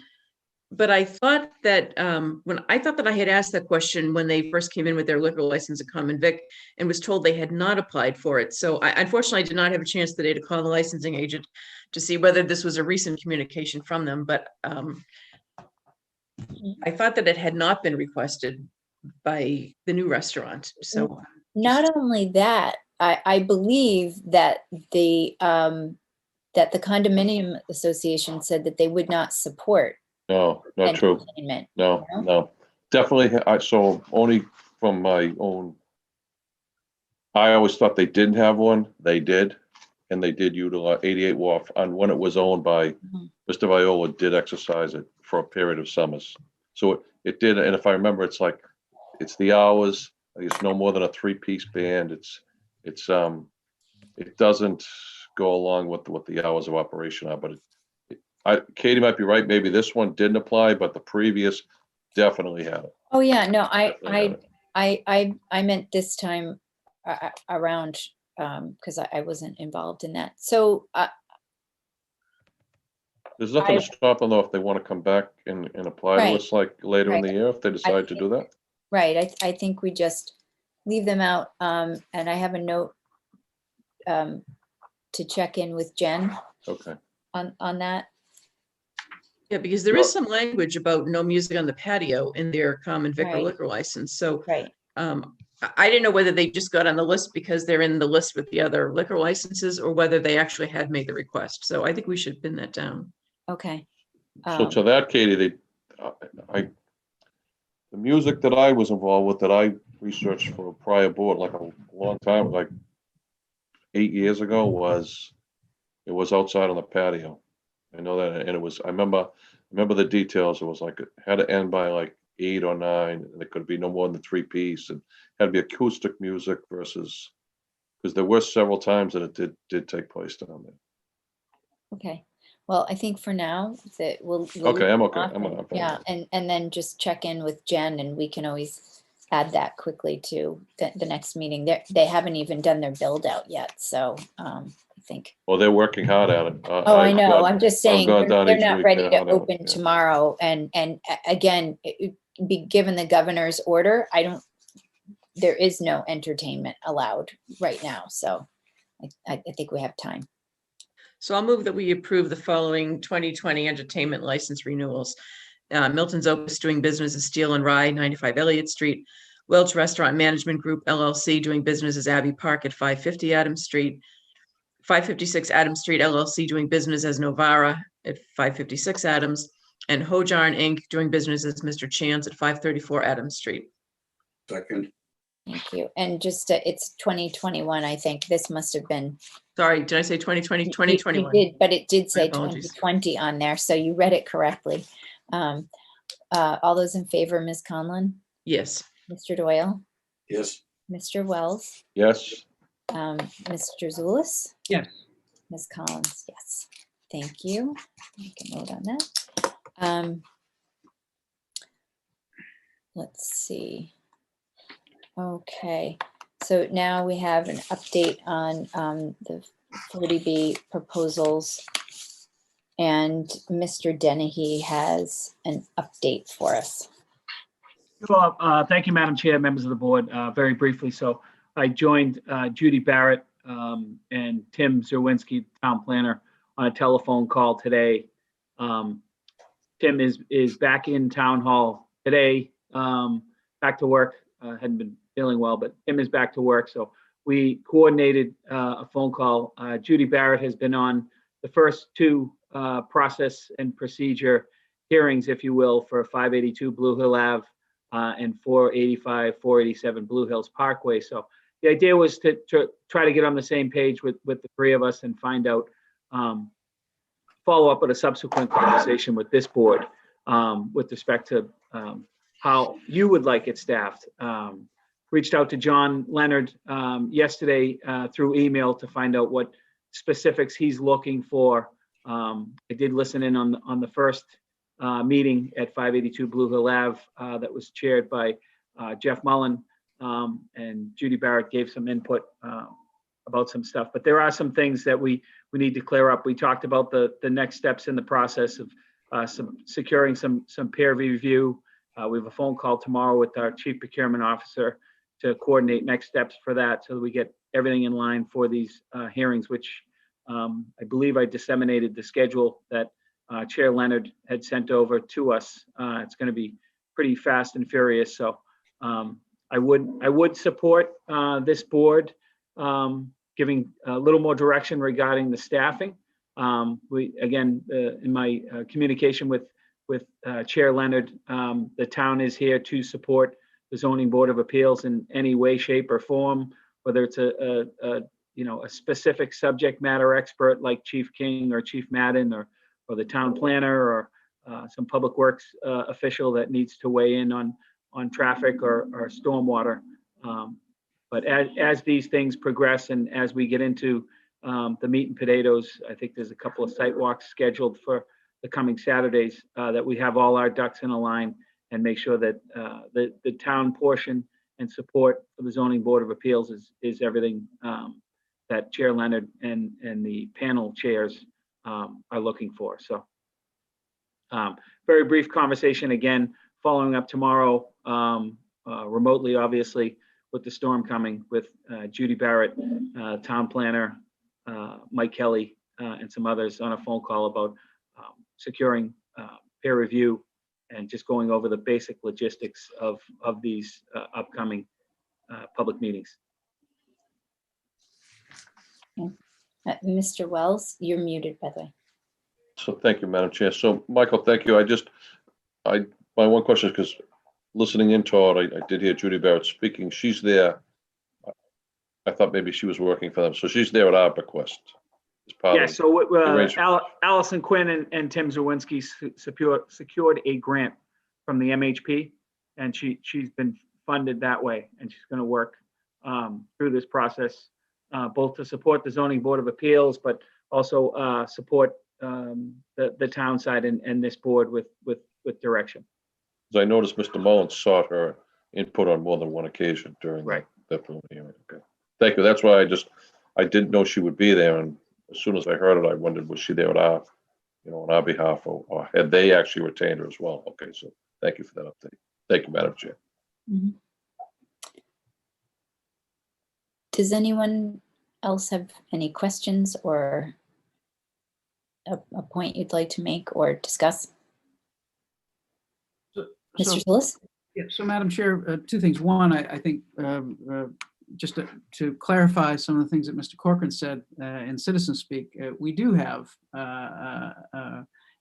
but I thought that I had asked that question when they first came in with their liquor license at Common Vic and was told they had not applied for it. So I unfortunately did not have a chance today to call the licensing agent to see whether this was a recent communication from them, but I thought that it had not been requested by the new restaurant. So Not only that, I believe that the condominium association said that they would not support No, not true. entertainment. No, No? no. Definitely, so only from my own I always thought they didn't have one. They did. And they did utilize 88 Wharf, and when it was owned by Mhm. Mr. Viola, did exercise it for a period of summers. So it did, and if I remember, it's the hours, it's no more than a 3-piece band. It doesn't go along with what the hours of operation are, but Katie might be right. Maybe this one didn't apply, but the previous definitely had it. Oh, yeah, no, Definitely had it. I meant this time around, because I wasn't involved in that. So, There's nothing I- to stop them though if they want to come back and apply to Right, us like later in right. the year, if they decide to do that. right, I think we just leave them out, and I have a note to check in with Jen Okay. on that. Yeah, because there is some language about no music on the patio in their common vicar Right. liquor license. So Right, I didn't know whether they just got on the list because they're in the list with the other liquor licenses or whether they actually had made the request. So I think we should pin that down. okay. So to that, Katie, the music that I was involved with, that I researched for a prior board, like a long time, like 8 years ago, it was outside on the patio. I know that, and I remember the details. It was like, it had to end by like 8 or 9, and it could be no more than 3-piece, and had to be acoustic music versus, because there were several times that it did take place down there. Okay, well, I think for now that we'll. Okay, I'm leave okay. off I'm and- fine Yeah, with and then just check in with Jen and we can always add that quickly to the next meeting. They haven't even done their build out yet, so I think. Well, they're working hard at it. Oh, I know, I'm just saying, gone down they're each not week, ready they're to hard at it, open yeah. tomorrow, and again, be given the governor's order, there is no entertainment allowed right now, so I think we have time. So I'll move that we approve the following 2020 entertainment license renewals. Milton's Opus doing business as Steel and Rye, 95 Elliott Street. Welch Restaurant Management Group LLC doing business as Abbey Park at 550 Adams Street. 556 Adams Street LLC doing business as Novara at 556 Adams. And Hojarn Inc. doing business as Mr. Chance at 534 Adams Street. Second, Thank you. And just, it's 2021, I think. This must have been. Sorry, did I say 2020? You 2021. did, but it did say apologies. 2020 on there, so you read it correctly. All those in favor, Ms. Conlon, Yes. Mr. Doyle, yes, Mr. Wells, Yes, Mr. Zulus, Yes. Ms. Collins, yes. Thank you. Make a note on that. Let's see. Okay, so now we have an update on the 40B proposals. And Mr. Dennehy has an update for us. Well, thank you, Madam Chair, members of the board. Very briefly, so I joined Judy Barrett and Tim Zerwinski, town planner, on a telephone call today. Tim is back in town hall today, back to work. Hadn't been feeling well, but Tim is back to work. So we coordinated a phone call. Judy Barrett has been on the first 2 process and procedure hearings, if you will, for 582 Blue Hill Ave and 485, 487 Blue Hills Parkway. So the idea was to try to get on the same page with the 3 of us and find out, follow up with a subsequent conversation with this board with respect to how you would like it staffed. Reached out to John Leonard yesterday through email to find out what specifics he's looking for. I did listen in on the first meeting at 582 Blue Hill Ave that was chaired by Jeff Mullen, and Judy Barrett gave some input about some stuff. But there are some things that we need to clear up. We talked about the next steps in the process of securing some peer review. We have a phone call tomorrow with our chief procurement officer to coordinate next steps for that, so that we get everything in line for these hearings, which I believe I disseminated the schedule that Chair Leonard had sent over to us. It's going to be pretty fast and furious. So I would support this board giving a little more direction regarding the staffing. In my communication with Chair Leonard, the town is here to support the Zoning Board of Appeals in any way, shape, or form. whether it's a specific subject matter expert like Chief King or Chief Madden or the town planner or some public works official that needs to weigh in on traffic or stormwater. But as these things progress and as we get into the meat and potatoes, I think there's a couple of site walks scheduled for the coming Saturdays that we have all our ducks in a line and make sure that the town portion and support for the Zoning Board of Appeals is everything that Chair Leonard and the panel chairs are looking for. So very brief conversation again, following up tomorrow remotely, obviously, with the storm coming with Judy Barrett, town planner, Mike Kelly, and some others on a phone call about securing peer review and just going over the basic logistics of these upcoming public meetings. Mr. Wells, you're muted, by the way. So thank you, Madam Chair. So Michael, thank you. My one question is because listening into it, I did hear Judy Barrett speaking. She's there. I thought maybe she was working for them. So she's there at our bequest. As part Yeah, of so the arrangement. Allison Quinn and Tim Zawinski secured a grant from the MHP, and she's been funded that way, and she's going to work through this process, both to support the Zoning Board of Appeals, but also support the town side and this board with direction. As I noticed, Mr. Mullins sought her input on more than one occasion during Right. that preliminary. Okay, thank you. That's why I didn't know she would be there, and as soon as I heard it, I wondered, was she there at our, on our behalf, or had they actually retained her as well? Okay, so thank you for that update. Thank you, Madam Chair. Mhm. Does anyone else have any questions or a point you'd like to make or discuss? Mr. Tillis? Yeah, so Madam Chair, two things. One, I think just to clarify some of the things that Mr. Corcoran said in citizen speak, we do have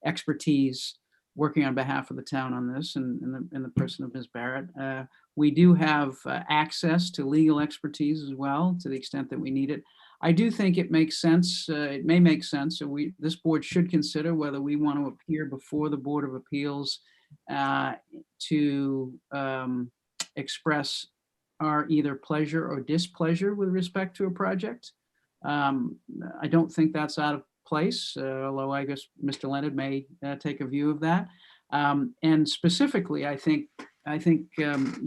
expertise working on behalf of the town on this in the person of Ms. Barrett. We do have access to legal expertise as well to the extent that we need it. I do think it makes sense, it may make sense, so this board should consider whether we want to appear before the Board of Appeals to express our either pleasure or displeasure with respect to a project. I don't think that's out of place, although I guess Mr. Leonard may take a view of that. And specifically, I think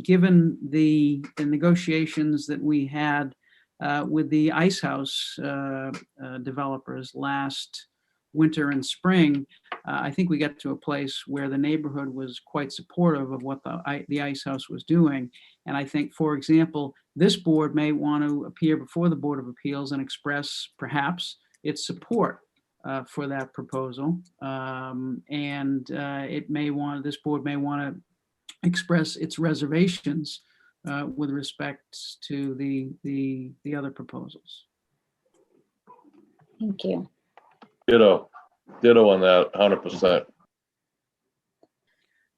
given the negotiations that we had with the Ice House developers last winter and spring, I think we got to a place where the neighborhood was quite supportive of what the Ice House was doing. And I think, for example, this board may want to appear before the Board of Appeals and express perhaps its support for that proposal. This board may want to express its reservations with respect to the other proposals. Thank you. Ditto on that, 100%.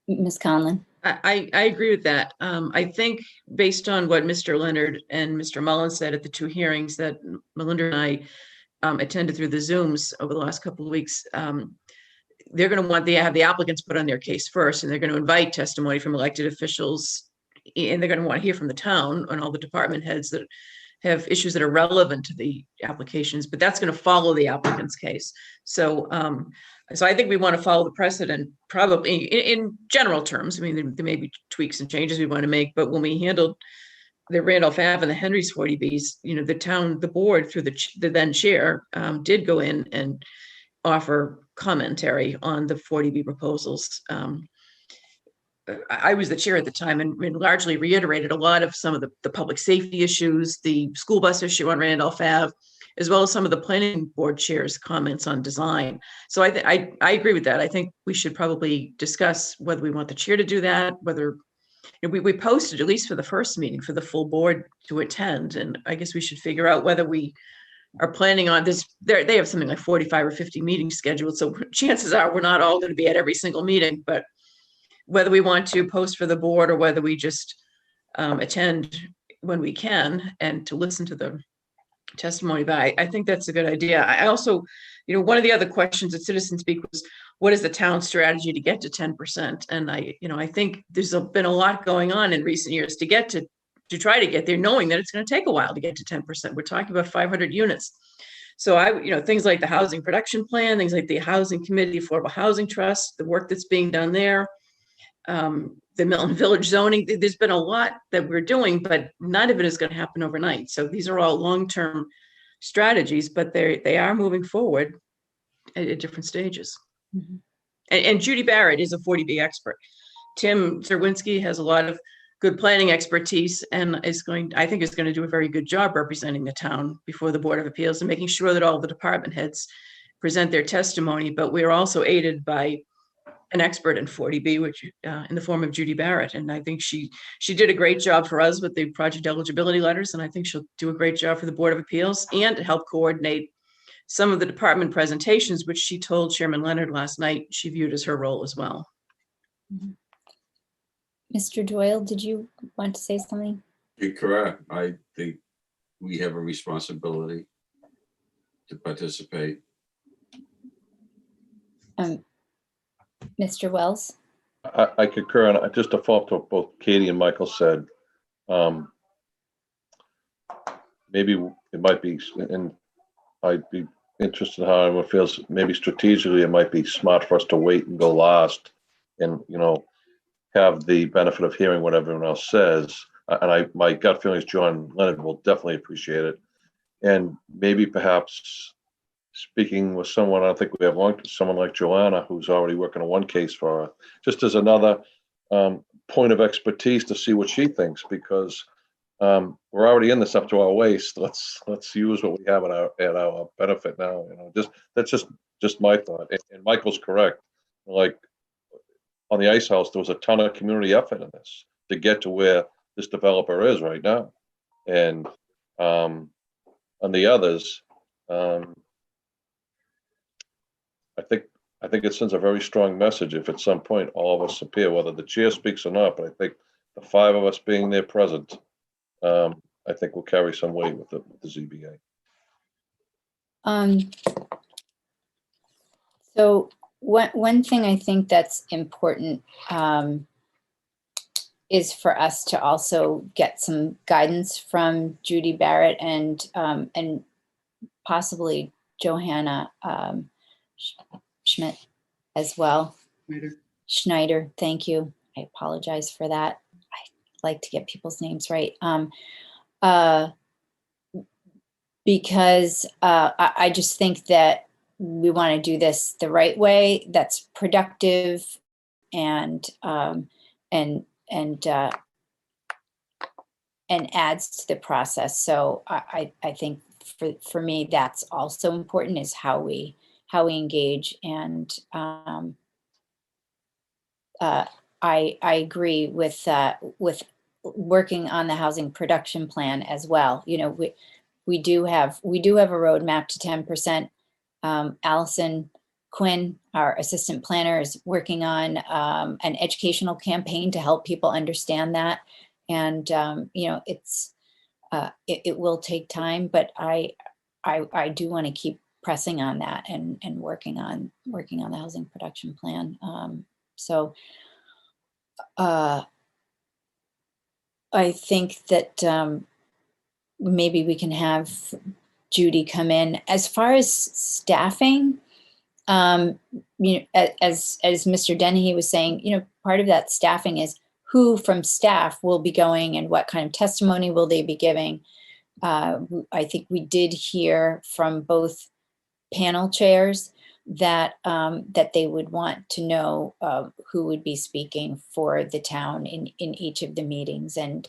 Ms. Conlon? I agree with that. I think based on what Mr. Leonard and Mr. Mullins said at the two hearings that Melinda and I attended through the Zooms over the last couple of weeks, they're going to want to have the applicants put on their case first, and they're going to invite testimony from elected officials, and they're going to want to hear from the town and all the department heads that have issues that are relevant to the applications, but that's going to follow the applicant's case. So I think we want to follow the precedent, probably in general terms. I mean, there may be tweaks and changes we want to make, but when we handled the Randolph Ave and the Henry's 40Bs, the board through the then chair did go in and offer commentary on the 40B proposals. I was the chair at the time and largely reiterated a lot of some of the public safety issues, the school bus issue on Randolph Ave, as well as some of the planning board chairs' comments on design. So I agree with that. I think we should probably discuss whether we want the chair to do that, whether we posted, at least for the first meeting, for the full board to attend. And I guess we should figure out whether we are planning on this. They have something like 45 or 50 meetings scheduled. So chances are we're not all going to be at every single meeting, but whether we want to post for the board or whether we just attend when we can and to listen to the testimony. But I think that's a good idea. I also, one of the other questions at Citizen Speak was, what is the town strategy to get to 10%? And I think there's been a lot going on in recent years to try to get there, knowing that it's going to take a while to get to 10%. We're talking about 500 units. So things like the housing production plan, things like the housing committee, affordable housing trust, the work that's being done there, the Milton Village zoning, there's been a lot that we're doing, but none of it is going to happen overnight. So these are all long-term strategies, but they are moving forward at different stages. Mhm. And Judy Barrett is a 40B expert. Tim Zerwinski has a lot of good planning expertise and I think is going to do a very good job representing the town before the Board of Appeals and making sure that all the department heads present their testimony. But we're also aided by an expert in 40B, which in the form of Judy Barrett. And I think she did a great job for us with the project eligibility letters. And I think she'll do a great job for the Board of Appeals and to help coordinate some of the department presentations, which she told Chairman Leonard last night she viewed as her role as well. Mr. Doyle, did you want to say something? You're correct. I think we have a responsibility to participate. Mr. Wells? I concur, and just to follow up to what both Katie and Michael said, maybe it might be, and I'd be interested in how everyone feels, maybe strategically it might be smart for us to wait and go last and, have the benefit of hearing what everyone else says. And my gut feeling is John Leonard will definitely appreciate it. And maybe perhaps speaking with someone, I don't think we have long, someone like Joanna, who's already working on one case for her, just as another point of expertise to see what she thinks, because we're already in this up to our waist. Let's use what we have at our benefit now. That's just my thought. And Michael's correct. Like on the Ice House, there was a ton of community effort in this to get to where this developer is right now. And on the others, I think it sends a very strong message if at some point all of us appear, whether the chair speaks or not. But I think the five of us being there present, I think will carry some weight with the ZBA. So one thing I think that's important is for us to also get some guidance from Judy Barrett and possibly Johanna Schmidt as well. Schneider, thank you. I apologize for that. I like to get people's names right. Because I just think that we want to do this the right way, that's productive and adds to the process. So I think for me, that's also important, is how we engage. And I agree with working on the housing production plan as well. We do have a roadmap to 10%. Allison Quinn, our assistant planner, is working on an educational campaign to help people understand that. And it will take time, but I do want to keep pressing on that and working on the housing production plan. So I think that maybe we can have Judy come in. As far as staffing, as Mr. Dennehy was saying, part of that staffing is who from staff will be going and what kind of testimony will they be giving. I think we did hear from both panel chairs that they would want to know who would be speaking for the town in each of the meetings. And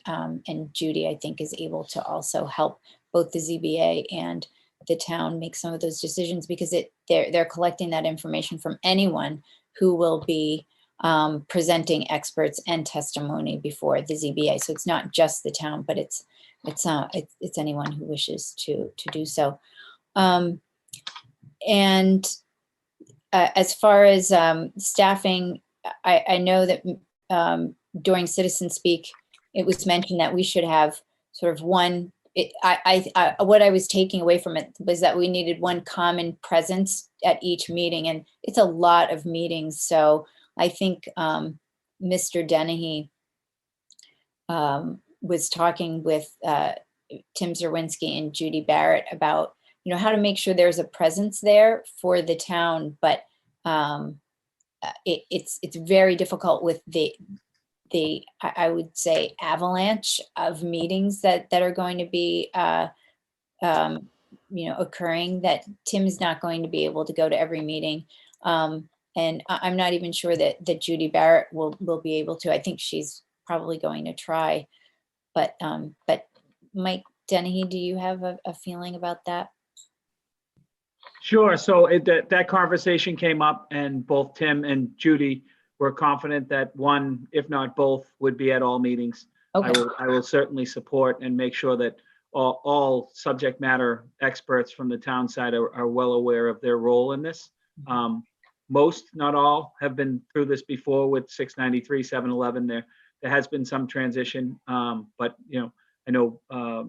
Judy, I think, is able to also help both the ZBA and the town make some of those decisions, because they're collecting that information from anyone who will be presenting experts and testimony before the ZBA. So it's not just the town, but it's anyone who wishes to do so. And as far as staffing, I know that during Citizen Speak, it was mentioned that we should have sort of one, what I was taking away from it was that we needed one common presence at each meeting, and it's a lot of meetings. So I think Mr. Dennehy was talking with Tim Zerwinski and Judy Barrett about, how to make sure there's a presence there for the town, but it's very difficult with the I would say avalanche of meetings that are going to be occurring, that Tim's not going to be able to go to every meeting. And I'm not even sure that Judy Barrett will be able to. I think she's probably going to try, but Mike Dennehy, do you have a feeling about that? Sure. So that conversation came up, and both Tim and Judy were confident that one, if not both, would be at all meetings. Okay. I will certainly support and make sure that all subject matter experts from the town side are well aware of their role in this. Most, not all, have been through this before with 693, 711. There has been some transition, but I know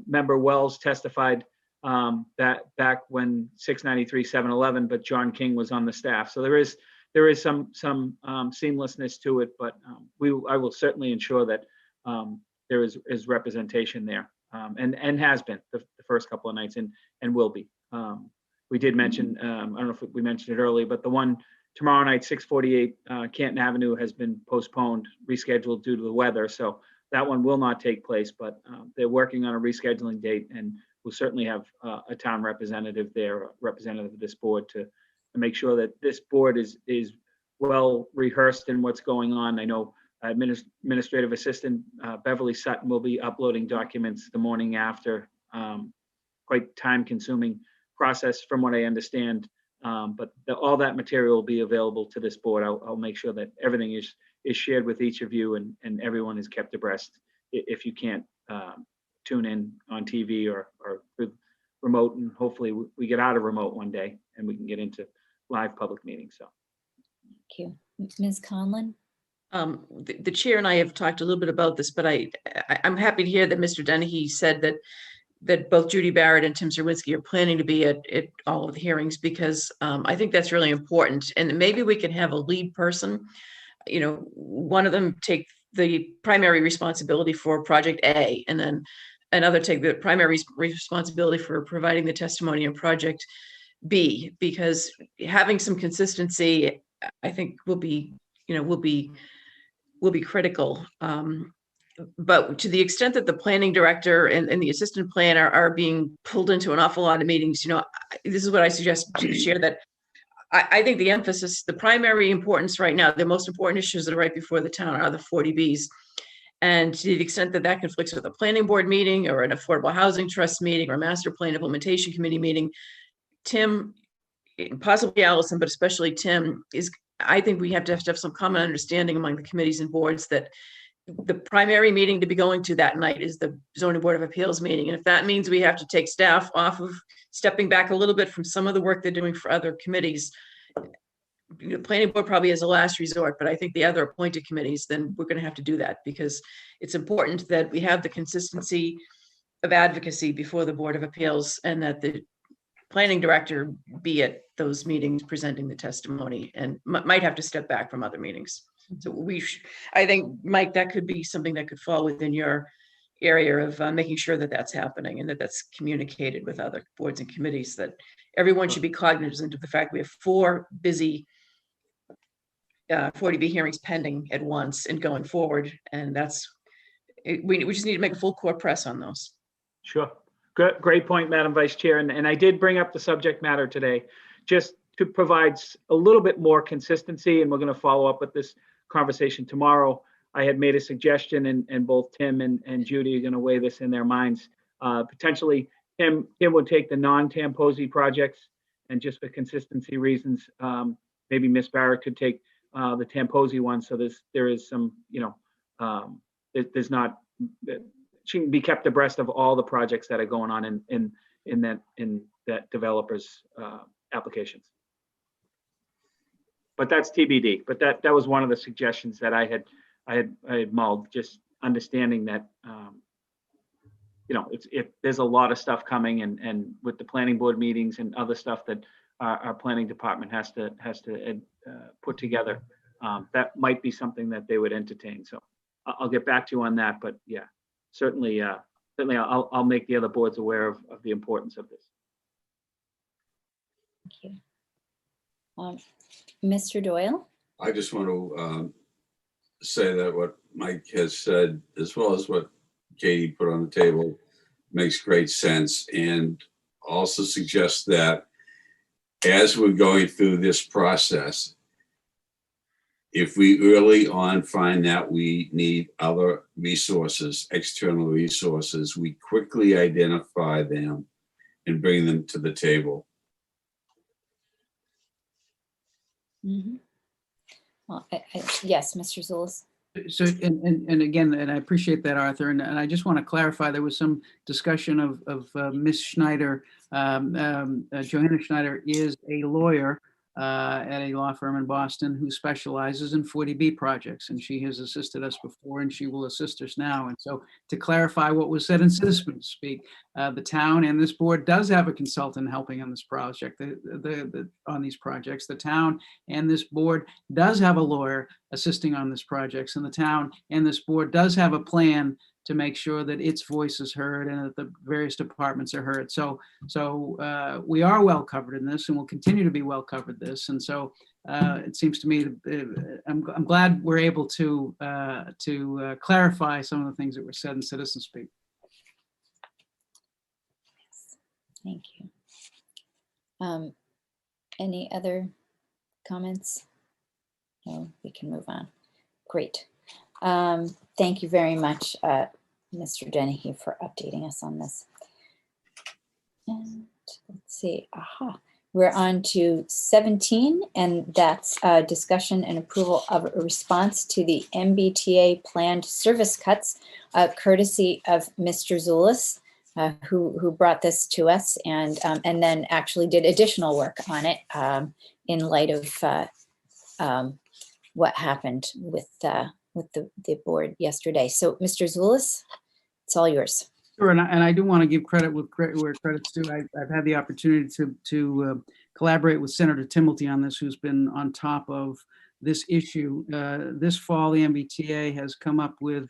Member Wells testified that back when 693, 711, but John King was on the staff. So there is some seamlessness to it, but I will certainly ensure that there is representation there, and has been the first couple of nights, and will be. We did mention, I don't know if we mentioned it earlier, but the one tomorrow night, 648 Canton Avenue, has been postponed, rescheduled due to the weather. So that one will not take place, but they're working on a rescheduling date, and we'll certainly have a town representative there, a representative of this board, to make sure that this board is well rehearsed in what's going on. I know Administrative Assistant Beverly Sutton will be uploading documents the morning after. Quite time-consuming process from what I understand, but all that material will be available to this board. I'll make sure that everything is shared with each of you, and everyone is kept abreast. If you can't tune in on TV or through remote, and hopefully we get out of remote one day and we can get into live public meetings. So Thank you. Ms. Conlon? The chair and I have talked a little bit about this, but I'm happy to hear that Mr. Dennehy said that both Judy Barrett and Tim Zerwinski are planning to be at all of the hearings, because I think that's really important. And maybe we can have a lead person, one of them take the primary responsibility for Project A, and then another take the primary responsibility for providing the testimony in Project B, because having some consistency, I think, will be critical. But to the extent that the planning director and the assistant planner are being pulled into an awful lot of meetings, this is what I suggest to the chair, that I think the emphasis, the primary importance right now, the most important issues that are right before the town are the 40Bs. And to the extent that conflicts with a planning board meeting or an affordable housing trust meeting or master plan implementation committee meeting, Tim, possibly Allison, but especially Tim, I think we have to have some common understanding among the committees and boards that the primary meeting to be going to that night is the Zoning Board of Appeals meeting. And if that means we have to take staff off of stepping back a little bit from some of the work they're doing for other committees, the planning board probably is a last resort, but I think the other appointed committees, then we're going to have to do that, because it's important that we have the consistency of advocacy before the Board of Appeals, and that the planning director be at those meetings presenting the testimony, and might have to step back from other meetings. So I think, Mike, that could be something that could fall within your area of making sure that that's happening, and that that's communicated with other boards and committees, that everyone should be cognizant of the fact we have 4 busy 40B hearings pending at once and going forward. And we just need to make a full court press on those. sure. Great point, Madam Vice Chair. And I did bring up the subject matter today, just to provide a little bit more consistency. And we're going to follow up with this conversation tomorrow. I had made a suggestion, and both Tim and Judy are going to weigh this in their minds. Potentially, Tim would take the non-Tamposi projects, and just for consistency reasons, maybe Miss Barrett could take the Tamposi one. So there is some, there's not, she can be kept abreast of all the projects that are going on in that developer's applications. But that's TBD. But that was one of the suggestions that I had mulled, just understanding that if there's a lot of stuff coming and with the planning board meetings and other stuff that our planning department has to put together, that might be something that they would entertain. So I'll get back to you on that, but yeah, certainly I'll make the other boards aware of the importance of this. Thank you. Mr. Doyle? I just want to say that what Mike has said, as well as what Katie put on the table, makes great sense, and also suggests that as we're going through this process, if we early on find that we need other resources, external resources, we quickly identify them and bring them to the table. Mm-hmm. Well, yes, Mr. Zulus. So, and again, and I appreciate that, Arthur, and I just want to clarify, there was some discussion of Ms. Schneider. Johanna Schneider is a lawyer at a law firm in Boston who specializes in 40B projects, and she has assisted us before, and she will assist us now. And so, to clarify what was said in citizen speak, the town and this board does have a consultant helping on this project. On these projects, the town and this board does have a lawyer assisting on these projects, and the town and this board does have a plan to make sure that its voice is heard and that the various departments are heard. So we are well covered in this, and will continue to be well covered this. And so it seems to me that I'm glad we're able to clarify some of the things that were said in citizen speak. Thank you. Any other comments? No, we can move on. Great. Thank you very much, Mr. Dennehy, for updating us on this. And let's see, we're on to 17, and that's discussion and approval of a response to the MBTA planned service cuts, courtesy of Mr. Zulus, who brought this to us and then actually did additional work on it in light of what happened with the board yesterday. So, Mr. Zulus, it's all yours. Sure, and I do want to give credit where credit's due. I've had the opportunity to collaborate with Senator Timilty on this, who's been on top of this issue. This fall, the MBTA has came up with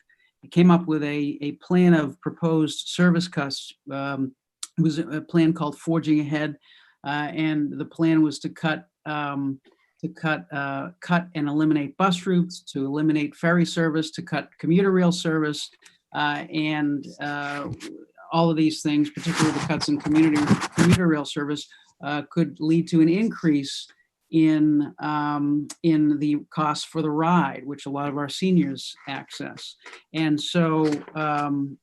a plan of proposed service cuts. It was a plan called Forging Ahead, and the plan was to cut and eliminate bus routes, to eliminate ferry service, to cut commuter rail service, and all of these things, particularly the cuts in commuter rail service, could lead to an increase in the cost for the ride, which a lot of our seniors access. And so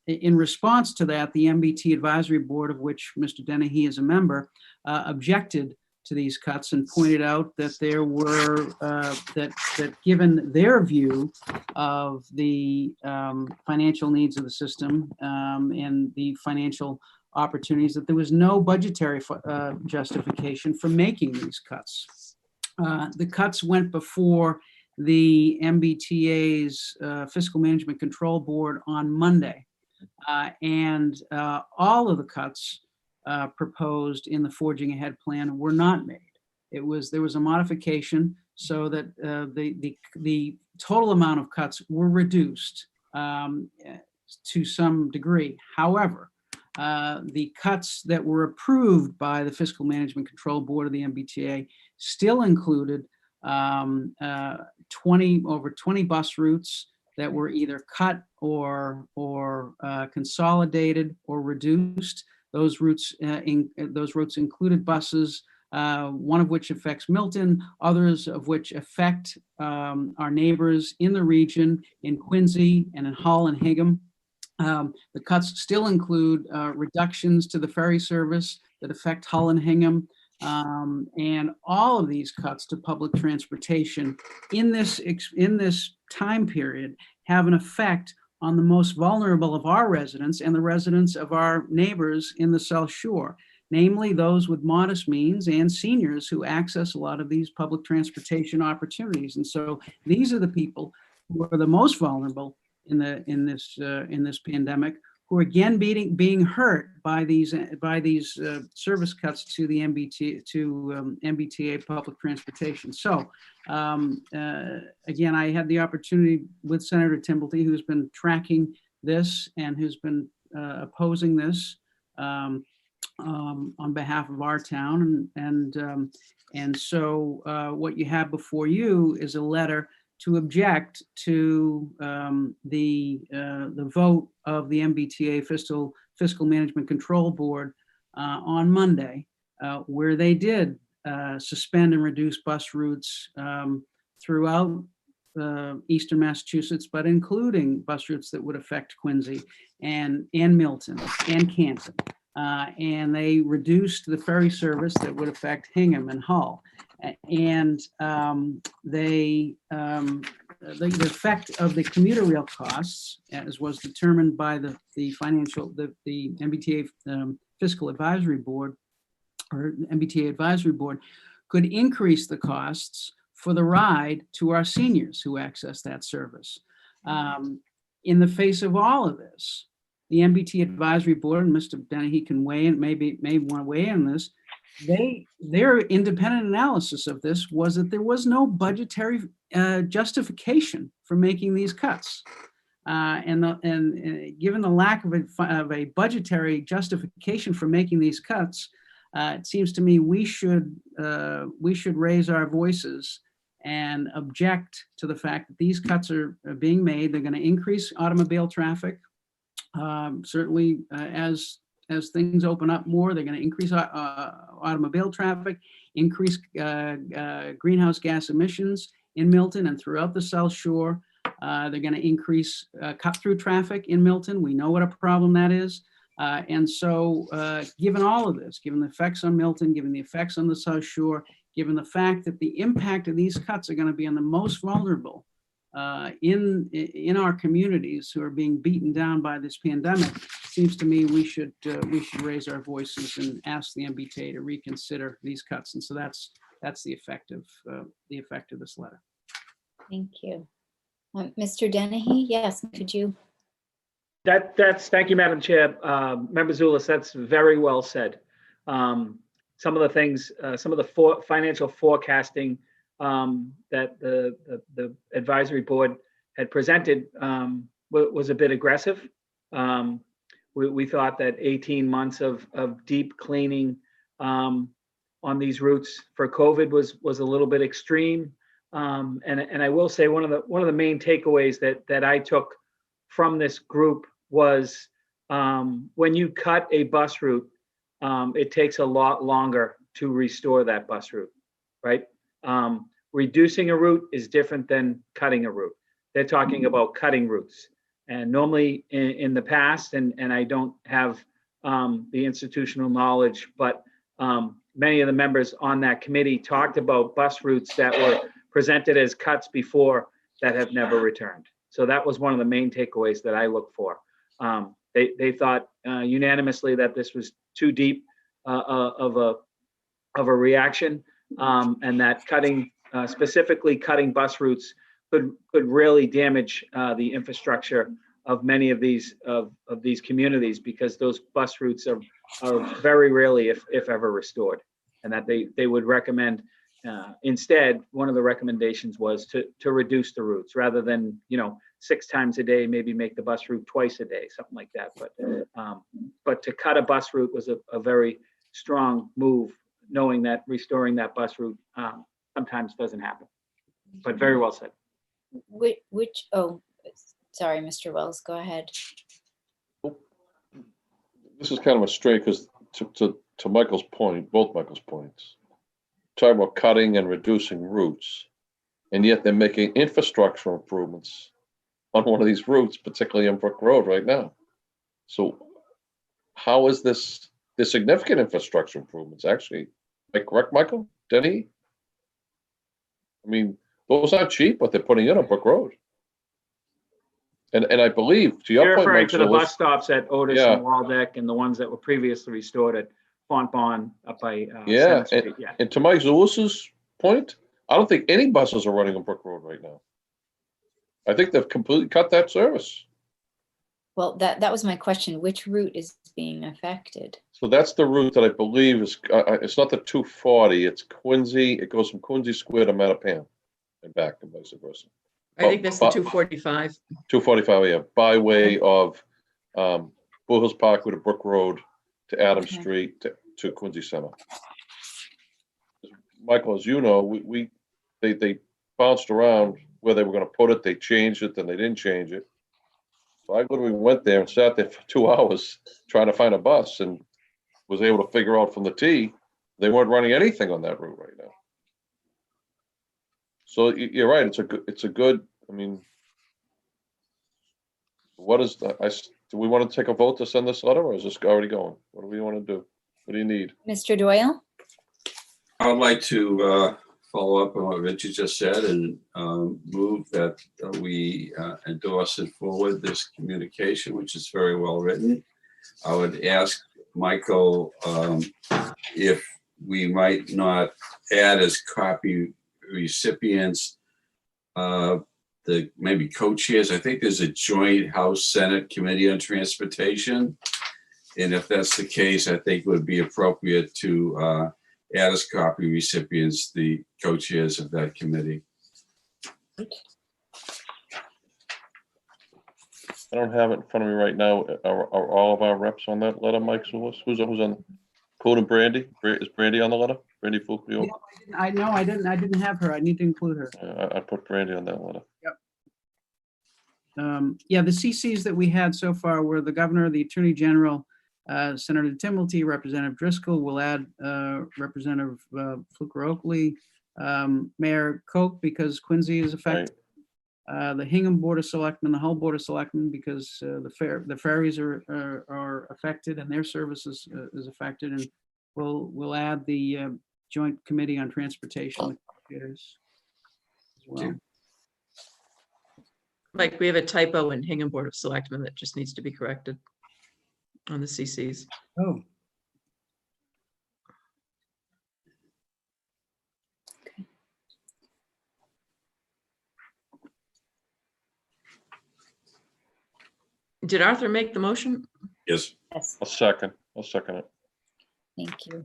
in response to that, the MBT Advisory Board, of which Mr. Dennehy is a member, objected to these cuts and pointed out that there were, that given their view of the financial needs of the system and the financial opportunities, that there was no budgetary justification for making these cuts. The cuts went before the MBTA's Fiscal Management Control Board on Monday, and all of the cuts proposed in the Forging Ahead plan were not made. There was a modification so that the total amount of cuts were reduced to some degree. However, the cuts that were approved by the Fiscal Management Control Board of the MBTA still included over 20 bus routes that were either cut or consolidated or reduced. Those routes included buses, one of which affects Milton, others of which affect our neighbors in the region, in Quincy and in Hull and Hingham. The cuts still include reductions to the ferry service that affect Hull and Hingham, and all of these cuts to public transportation in this time period have an effect on the most vulnerable of our residents and the residents of our neighbors in the South Shore, namely those with modest means and seniors who access a lot of these public transportation opportunities. And so these are the people who are the most vulnerable in this pandemic, who are again being hurt by these service cuts to the MBTA public transportation. So again, I had the opportunity with Senator Timblety, who's been tracking this and who's been opposing this on behalf of our town. And so what you have before you is a letter to object to the vote of the MBTA Fiscal Management Control Board on Monday, where they did suspend and reduce bus routes throughout eastern Massachusetts, but including bus routes that would affect Quincy and Milton and Canton. And they reduced the ferry service that would affect Hingham and Hull. And the effect of the commuter rail costs, as was determined by the MBTA Fiscal Advisory Board, or MBTA Advisory Board, could increase the costs for the ride to our seniors who access that service. In the face of all of this, the MBTA Advisory Board, and Mr. Dennehy can weigh in, may want to weigh in on this, their independent analysis of this was that there was no budgetary justification for making these cuts. And given the lack of a budgetary justification for making these cuts, it seems to me we should raise our voices and object to the fact that these cuts are being made. They're going to increase automobile traffic. Certainly, as things open up more, they're going to increase automobile traffic, increase greenhouse gas emissions in Milton and throughout the South Shore. They're going to increase cut-through traffic in Milton. We know what a problem that is. And so given all of this, given the effects on Milton, given the effects on the South Shore, given the fact that the impact of these cuts are going to be on the most vulnerable in our communities who are being beaten down by this pandemic, seems to me we should raise our voices and ask the MBTA to reconsider these cuts. And so that's the effect of this letter. Thank you. Mr. Dennehy, yes, could you? Thank you, Madam Chair. Member Zulus, that's very well said. Some of the things, some of the financial forecasting that the advisory board had presented was a bit aggressive. We thought that 18 months of deep cleaning on these routes for COVID was a little bit extreme. And I will say one of the main takeaways that I took from this group was when you cut a bus route, it takes a lot longer to restore that bus route, right? Reducing a route is different than cutting a route. They're talking about cutting routes. And normally in the past, and I don't have the institutional knowledge, but many of the members on that committee talked about bus routes that were presented as cuts before that have never returned. So that was one of the main takeaways that I look for. They thought unanimously that this was too deep of a reaction, and that specifically cutting bus routes could really damage the infrastructure of many of these communities, because those bus routes are very rarely, if ever, restored, and that they would recommend instead. One of the recommendations was to reduce the routes rather than 6 times a day, maybe make the bus route twice a day, something like that. But to cut a bus route was a very strong move, knowing that restoring that bus route sometimes doesn't happen. But very well said. Oh, sorry, Mr. Wells, go ahead. This is kind of a stray, because to Michael's point, both Michael's points, talking about cutting and reducing routes, and yet they're making infrastructure improvements on one of these routes, particularly on Brook Road right now. So how is this the significant infrastructure improvements actually? Correct, Michael? Denny? I mean, those aren't cheap, but they're putting in on Brook Road. And I believe, to your You're point, referring Mike, to the bus stops at Otis and Waldeck, and the ones that were previously restored at Font Bon up by 7th Street. Yeah. And to Mike Zulus's point, I don't think any buses are running on Brook Road right now. I think they've completely cut that service. Well, that was my question. Which route is being affected? So that's the route that I believe is, it's not the 240, it's Quincy. It goes from Quincy Square to Mattapan and back and vice versa. I think that's the 245. 245, yeah, by way of Bull Hills Parkway to Brook Road to Adams Okay. Street to Quincy Center. Michael, as you know, they bounced around where they were going to put it. They changed it, then they didn't change it. So I literally went there and sat there for 2 hours trying to find a bus and was able to figure out from the T, they weren't running anything on that route right now. So you're right. It's a good, I mean, what is that? Do we want to take a vote to send this letter, or is this already going? What do we want to do? What do you need? Mr. Doyle? I would like to follow up on what Richard just said and move that we endorse and forward this communication, which is very well written. I would ask Michael if we might not add as copy recipients the maybe co-chairs. I think there's a joint House Senate Committee on Transportation. And if that's the case, I think it would be appropriate to add as copy recipients the co-chairs of that committee. I don't have it in front of me right now. Are all of our reps on that letter, Mike Zulus? Who's on? Code and Brandy? Is Brandy on the letter? Brandy Fulvio? I know, I didn't have her. I need to include her. I put Brandy on that letter. Yeah, the CCs that we had so far were the governor, the attorney general, Senator Timilty, Representative Driscoll. We'll add Representative Fluker Oakley, Mayor Koch, because Quincy is affected. The Hingham Board of Selectmen, the Hull Board of Selectmen, because the ferries are affected and their services is affected. And we'll add the Joint Committee on Transportation as well. Mike, we have a typo in Hingham Board of Selectmen that just needs to be corrected on the CCs. Oh, Did Arthur make the motion? Yes. Yes, I'll second it. thank you.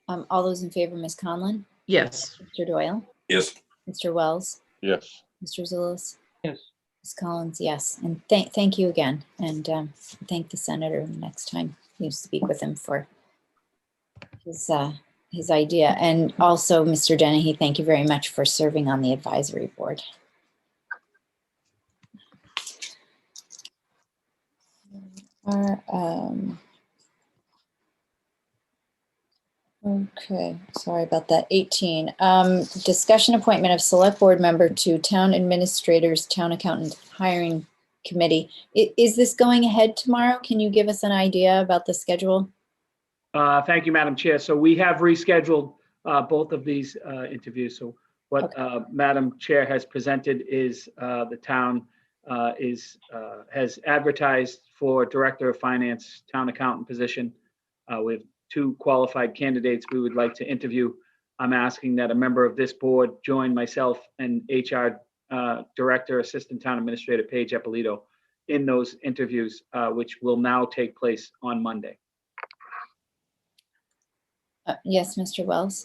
All those in favor, Ms. Conlon, Yes. Mr. Doyle, Yes. Mr. Wells, Yes. Mr. Zulus, yes. Ms. Collins, yes. And thank you again. And thank the senator the next time you speak with him for his idea. And also, Mr. Dennehy, thank you very much for serving on the advisory board. Okay, sorry about that. 18, discussion appointment of select board member to town administrators, town accountant hiring committee. Is this going ahead tomorrow? Can you give us an idea about the schedule? Thank you, Madam Chair. So we have rescheduled both of these interviews. So what Madam Chair has presented is the town has advertised for Director of Finance, Town Accountant position. We have 2 qualified candidates we would like to interview. I'm asking that a member of this board join myself and HR Director, Assistant Town Administrator Paige Eppolito in those interviews, which will now take place on Monday. Yes, Mr. Wells.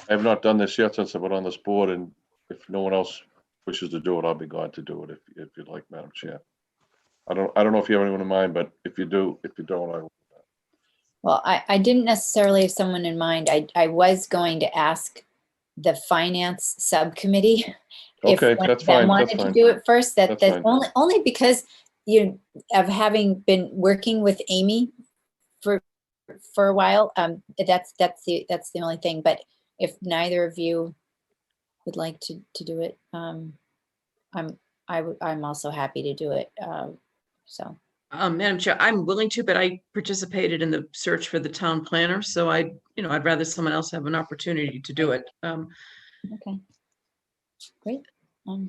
I have not done this yet since I've been on this board, and if no one else wishes to do it, I'll be glad to do it if you'd like, Madam Chair. I don't know if you have anyone in mind, but if you do, if you don't, I will. Well, I didn't necessarily have someone in mind. I was going to ask the finance subcommittee. Okay, if one that's of them fine, wanted that's to fine. do it first. That's That's fine. only because of having been working with Amy for a while. That's the only thing. But if neither of you would like to do it, I'm also happy to do it. So. Madam Chair, I'm willing to, but I participated in the search for the town planner, so I'd rather someone else have an opportunity to do it. Okay. Great. I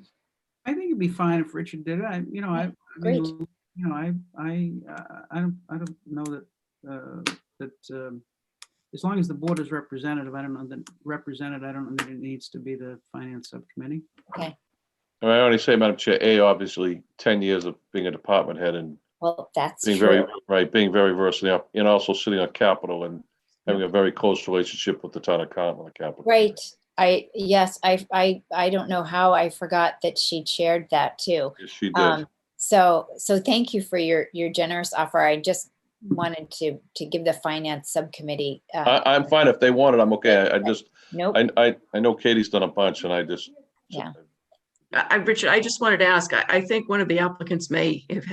think it'd be fine if Richard did it. I Great. don't know that as long as the board is representative, I don't know that it needs to be the finance subcommittee. Okay. And I only say, Madam Chair, obviously 10 years of being a department head and Well, that's being true. being very versed in and also sitting on capital and having a very close relationship with the town accountant on the capital. Right. Yes, I don't know how I forgot that she chaired that too. Yes, she did. So thank you for your generous offer. I just wanted to give the finance subcommittee. I'm fine. If they want it, I'm okay. I just, Nope. I know Katie's done a bunch and I just. Yeah. Richard, I just wanted to ask, I think one of the applicants may have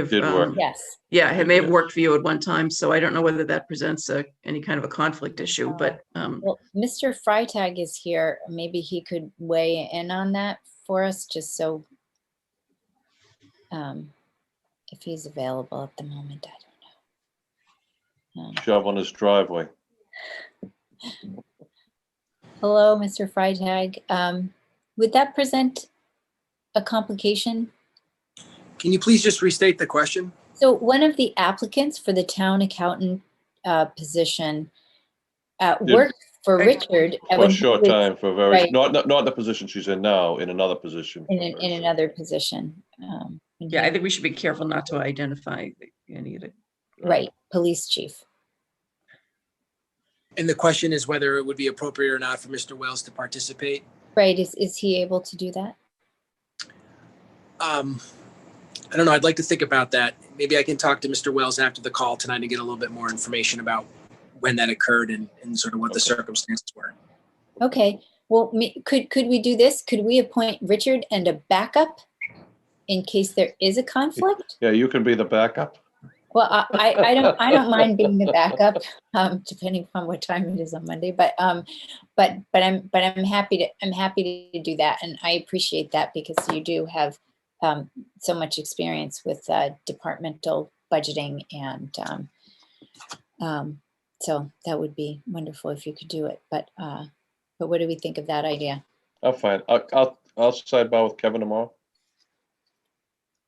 Did work. Yes. Yeah, it may have Yes. worked for you at one time, so I don't know whether that presents any kind of a conflict issue, but Well, Mr. Freitag is here. Maybe he could weigh in on that for us, just so if he's available at the moment, I don't know. Shove on his driveway. Hello, Mr. Freitag. Would that present a complication? Can you please just restate the question? So one of the applicants for the town accountant position worked for Richard. For when a he short was time, for a very, right. not the position she's in now, in another position. in another position. When yeah, he- I think we should be careful not to identify any of the. Right, police chief. And the question is whether it would be appropriate or not for Mr. Wells to participate. Right, is he able to do that? I don't know. I'd like to think about that. Maybe I can talk to Mr. Wells after the call tonight and get a little bit more information about when that occurred and sort of what the circumstances were. Okay, well, could we do this? Could we appoint Richard and a backup in case there is a conflict? Yeah, you can be the backup. Well, I don't mind being the backup, depending upon what time it is on Monday. But I'm happy to do that, and I appreciate that because you do have so much experience with departmental budgeting, and so that would be wonderful if you could do it. But what do we think of that idea? I'm fine. I'll sidebar with Kevin tomorrow.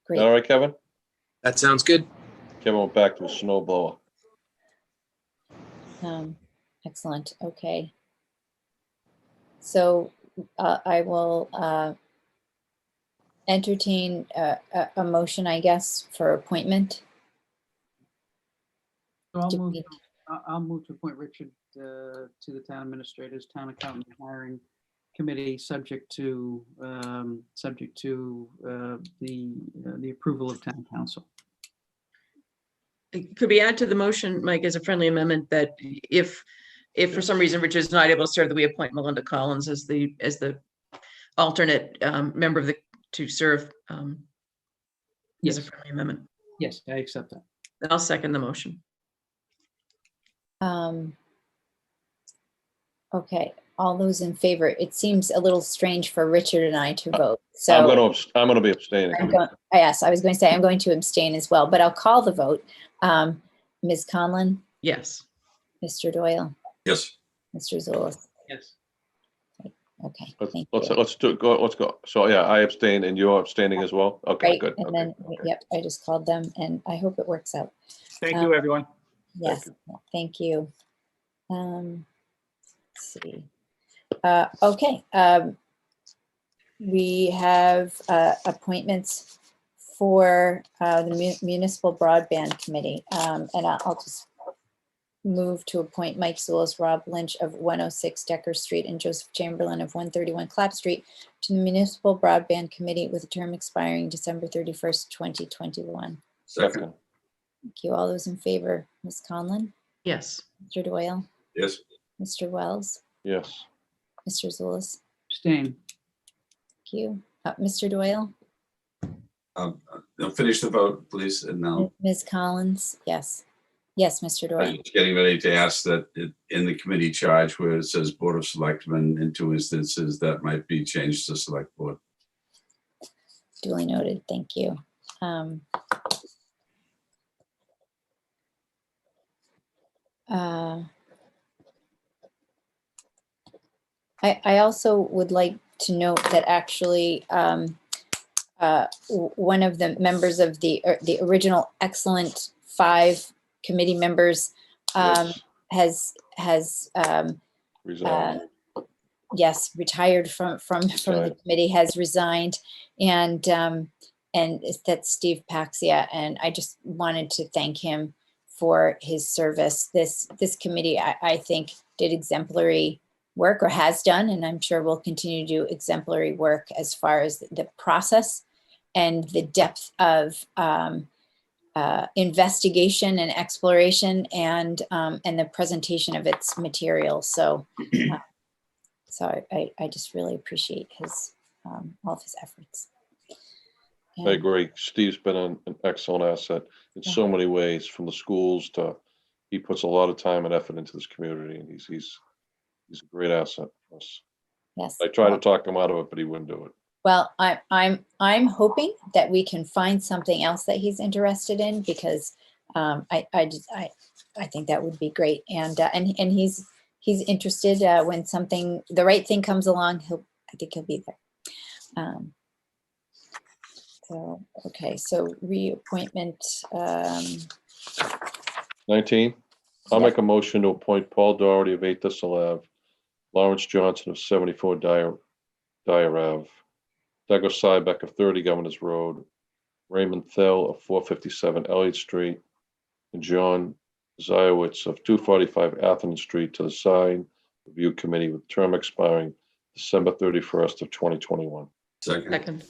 Great. All right, Kevin? That sounds good. Kevin went back to a snow blower. Excellent. Okay. So I will entertain a motion, I guess, for appointment. So I'll Do move, we- I'll move to appoint Richard to the town administrator's town accountant hiring committee, subject to the approval of town council. Could we add to the motion, Mike, as a friendly amendment that if for some reason Richard's not able to serve, that we appoint Melinda Collins as the alternate member to serve as a Yes, friendly amendment? yes, I accept that. Then I'll second the motion. Okay, all those in favor. It seems a little strange for Richard and I to vote. I'm So gonna be abstaining. yes, I was going to say I'm going to abstain as well, but I'll call the vote. Ms. Conlon, Yes. Mr. Doyle, Yes. Mr. Zulus. Yes. Okay, Let's thank let's you. let's do it. Let's go. So yeah, I abstain and you're abstaining as well. Okay, Right, good. and Okay, then, okay. yep, I just called them and I hope it works out. Thank you, everyone. Yes, thank you. Let's see. Okay, we have appointments for the Municipal Broadband Committee. And I'll just move to appoint Mike Zulus, Rob Lynch of 106 Decker Street, and Joseph Chamberlain of 131 Clapp Street to the Municipal Broadband Committee with a term expiring December 31st, 2021. Second. Thank you. All those in favor, Ms. Conlon, Yes. Mr. Doyle, Yes. Mr. Wells, Yes. Mr. Zulus. Abstain. Thank you. Mr. Doyle, Now finish the vote, please, and now Ms. Collins, yes. Yes, Mr. I'm Doyle. just getting ready to ask that in the committee charge where it says Board of Selectmen in 2 instances, that might be changed to Select Board. Duly noted. Thank you. I also would like to note that actually one of the members of the original excellent 5 committee members Yes. has Resolved. yes, retired from the Right. committee, has resigned, and that's Steve Paxia. And I just wanted to thank him for his service. This committee, I think, did exemplary work, or has done, and I'm sure will continue to do exemplary work as far as the process and the depth of investigation and exploration, and the presentation of its material. So, I just really appreciate his all of his efforts. I And, agree. Steve's been an excellent asset in so many ways, from the schools to, he puts a lot of time and effort into this community, and he's a great asset for us. yes. I tried to talk him out of it, but he wouldn't do it. Well, I'm hoping that we can find something else that he's interested in, because I think that would be great. And he's interested when the right thing comes along. I think he'll be there. So, okay, so reappointment. 19, I'll Yeah. make a motion to appoint Paul Doherty of 8 Thistle Ave, Lawrence Johnson of 74 Dyer Ave, Douglas Cybeck of 30 Governors Road, Raymond Thel of 457 Elliott Street, and John Ziowitz of 245 Atherton Street to the Sign Review Committee, with term expiring December 31st of 2021. Second. Second,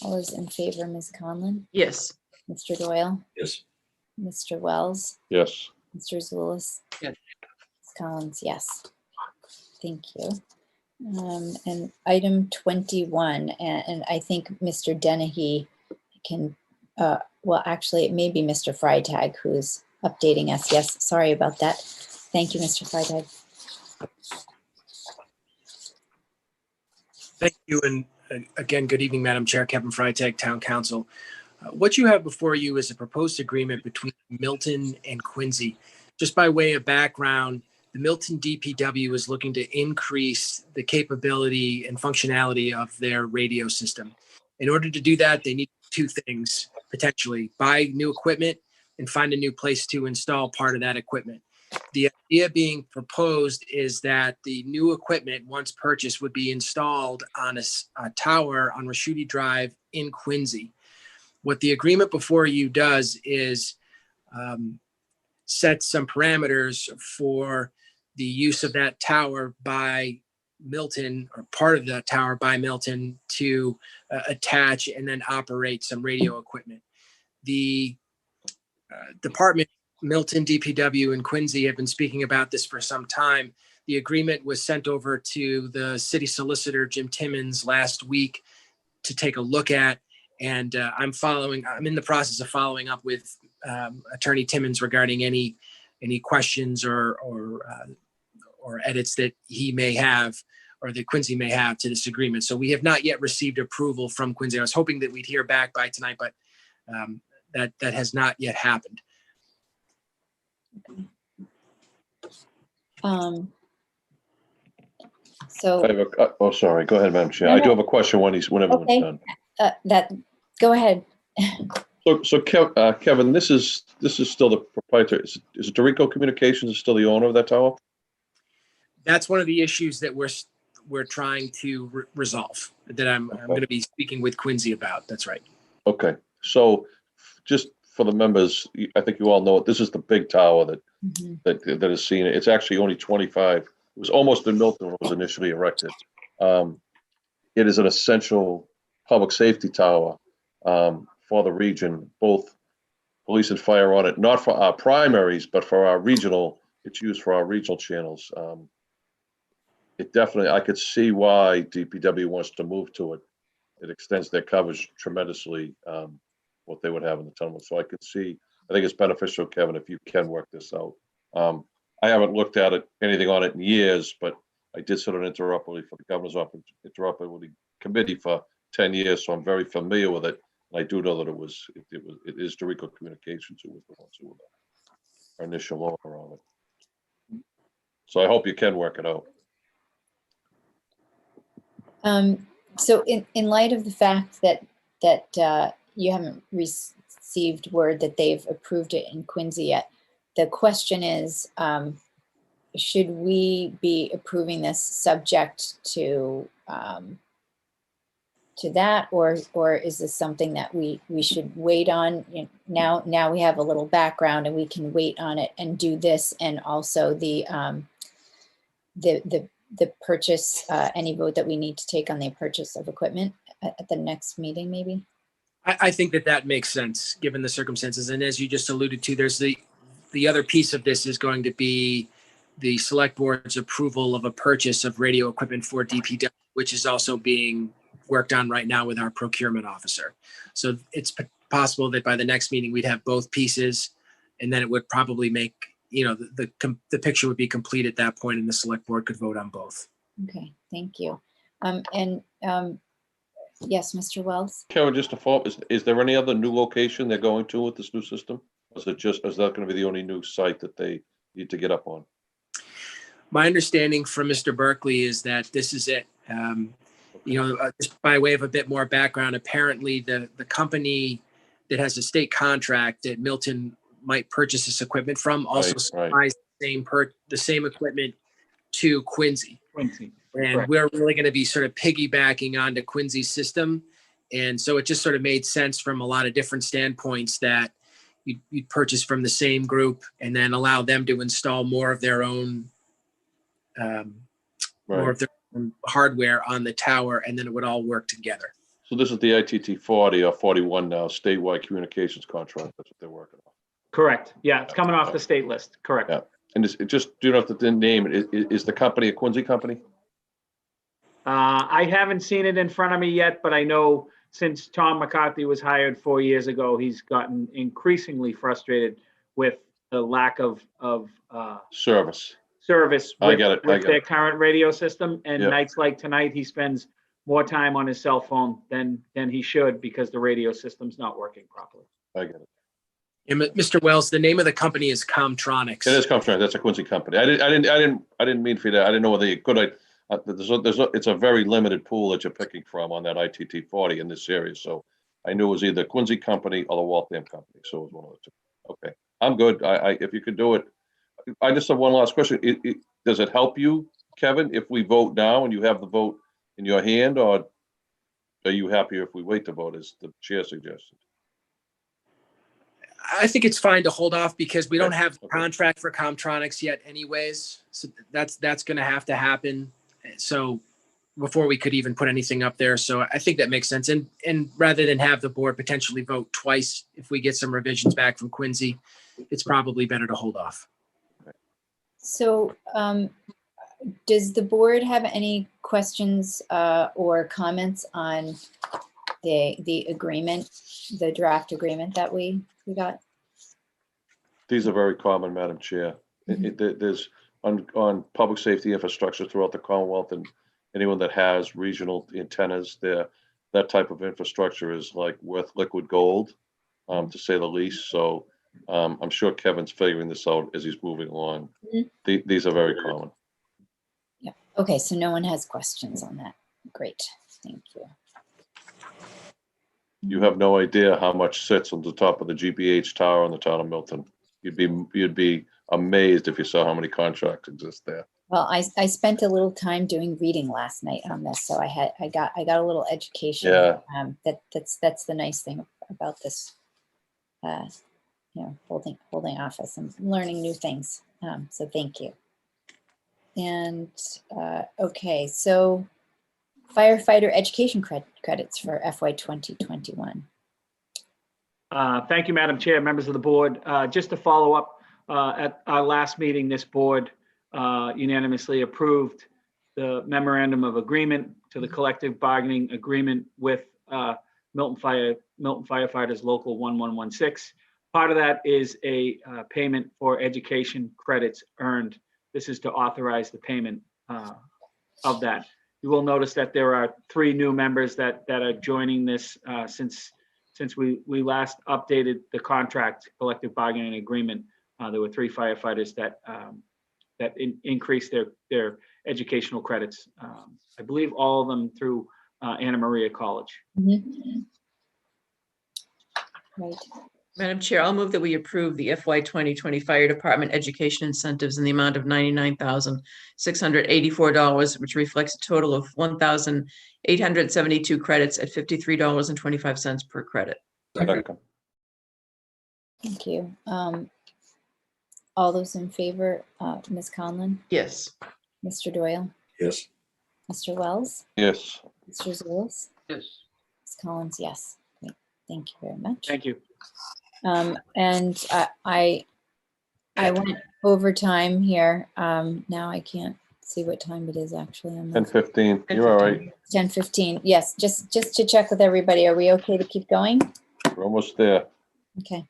All those in favor, Ms. Conlon, yes. Mr. Doyle, Yes. Mr. Wells, Yes. Mr. Zulus? Yes. Ms. Collins, yes. Thank you. And item 21, and I think Mr. Dennehy can, well, actually, it may be Mr. Freitag who's updating us. Yes, sorry about that. Thank you, Mr. Freitag. Thank you. And again, good evening, Madam Chair, Kevin Freitag, Town Council. What you have before you is a proposed agreement between Milton and Quincy. Just by way of background, the Milton DPW is looking to increase the capability and functionality of their radio system. In order to do that, they need two things, potentially: buy new equipment and find a new place to install part of that equipment. The idea being proposed is that the new equipment, once purchased, would be installed on a tower on Raschuti Drive in Quincy. What the agreement before you does is set some parameters for the use of that tower by Milton, or part of the tower by Milton, to attach and then operate some radio equipment. The department, Milton, DPW, and Quincy have been speaking about this for some time. The agreement was sent over to the city solicitor, Jim Timmons, last week to take a look at. And I'm in the process of following up with Attorney Timmons regarding any questions or edits that he may have, or that Quincy may have, to this agreement. So we have not yet received approval from Quincy. I was hoping that we'd hear back by tonight, but that has not yet happened. So, I have oh, sorry. Go ahead, Madam Chair. No, I do no. have a question when everyone's Okay. done. Go ahead. So Kevin, this is still the proprietor. Is it Dorico Communications is still the owner of that tower? That's one of the issues that we're trying to resolve, that I'm going to be speaking with Quincy about. That's right. Okay. So just for the members, I think you all know it. This is the big tower that is seen. It's actually only 25. It was almost in Milton when it was initially erected. It is an essential public safety tower for the region, both police and fire on it, not for our primaries, but for our regional. It's used for our regional channels. It definitely, I could see why DPW wants to move to it. It extends their coverage tremendously, what they would have in the tunnel. So I could see, I think it's beneficial, Kevin, if you can work this out. I haven't looked at it, anything on it in years, but I did sit on interoperability for the governor's office, interoperability committee for 10 years. So I'm very familiar with it. And I do know that it is Dorico Communications who was the ones who were our initial owner on it. So I hope you can work it out. So in light of the fact that you haven't received word that they've approved it in Quincy yet, the question is, should we be approving this subject to that, or is this something that we should wait on? Now we have a little background and we can wait on it and do this, and also the purchase, any vote that we need to take on the purchase of equipment at the next meeting, maybe? I think that makes sense, given the circumstances. And as you just alluded to, there's the other piece of this is going to be the select board's approval of a purchase of radio equipment for DPW, which is also being worked on right now with our procurement officer. So it's possible that by the next meeting, we'd have both pieces, and then it would probably make, the picture would be complete at that point, and the select board could vote on both. Okay, thank you. Yes, Mr. Wells? Karen, just to follow up, is there any other new location they're going to with this new system? Is that going to be the only new site that they need to get up on? My understanding from Mr. Berkeley is that this is it. Just by way of a bit more background, apparently the company that has a state contract that Milton might purchase this equipment from also supplies the same equipment to Quincy. And Correct. we're really going to be sort of piggybacking onto Quincy's system. And so it just sort of made sense from a lot of different standpoints that you'd purchase from the same group and then allow them to install more of their own hardware on the tower, and then it would all work together. So this is the ITT 40 or 41 now, statewide communications contract. That's what they're working on. Correct. Yeah, it's coming off the state list. Correct. Yeah. And it just, do you know if the name, is the company a Quincy company? I haven't seen it in front of me yet, but I know since Tom McCarthy was hired 4 years ago, he's gotten increasingly frustrated with the lack of Service. service I get it. with their current radio system. And Yep. nights like tonight, he spends more time on his cell phone than he should because the radio system's not working properly. I get it. And Mr. Wells, the name of the company is Comtronics. It is Comtronics. That's a Quincy company. I didn't mean for you to, I didn't know whether you could, it's a very limited pool that you're picking from on that ITT 40 in this series. So I knew it was either Quincy company or the Waltham company. So it was one of the two. Okay. I'm good. If you could do it. I just have one last question. Does it help you, Kevin, if we vote now and you have the vote in your hand, or are you happier if we wait to vote, as the chair suggested? I think it's fine to hold off because we don't have the Okay. contract for Comtronics yet anyways. So that's going to have to happen. So before we could even put anything up there. So I think that makes sense. And rather than have the board potentially vote twice, if we get some revisions back from Quincy, it's probably better to hold off. So does the board have any questions or comments on the agreement, the draft agreement that we got? These are very common, Madam Chair. There's on public safety infrastructure throughout the Commonwealth, and anyone that has regional antennas there, that type of infrastructure is like worth liquid gold, to say the least. So I'm sure Kevin's figuring this out as he's moving along. These are very common. Yeah. Okay, so no one has questions on that. Great, thank you. You have no idea how much sits on the top of the GBH tower in the town of Milton. You'd be amazed if you saw how many contracts exist there. Well, I spent a little time doing reading last night on this, so I got a little education. Yeah. That's the nice thing about this. Holding office and learning new things. So thank you. And okay, so firefighter education credits for FY 2021. Thank you, Madam Chair, members of the board. Just to follow up, at our last meeting, this board unanimously approved the memorandum of agreement to the collective bargaining agreement with Milton Firefighters Local 1116. Part of that is a payment for education credits earned. This is to authorize the payment of that. You will notice that there are 3 new members that are joining this since we last updated the contract collective bargaining agreement. There were 3 firefighters that increased their educational credits. I believe all of them through Anna Maria College. Right. Madam Chair, I'll move that we approve the FY 2020 Fire Department Education Incentives in the amount of $99,684, which reflects a total of 1,872 credits at $53.25 per credit. Second. Thank you. All those in favor, Ms. Conlon, Yes. Mr. Doyle, Yes. Mr. Wells, Yes. Mr. Zulus, Yes. Ms. Collins, yes. Great. Thank you very much. Thank you. And I went over time here. Now I can't see what time it is actually. I'm 10:15. You're all right. 10:15. Yes, just to check with everybody. Are we okay to keep going? We're almost there. Okay.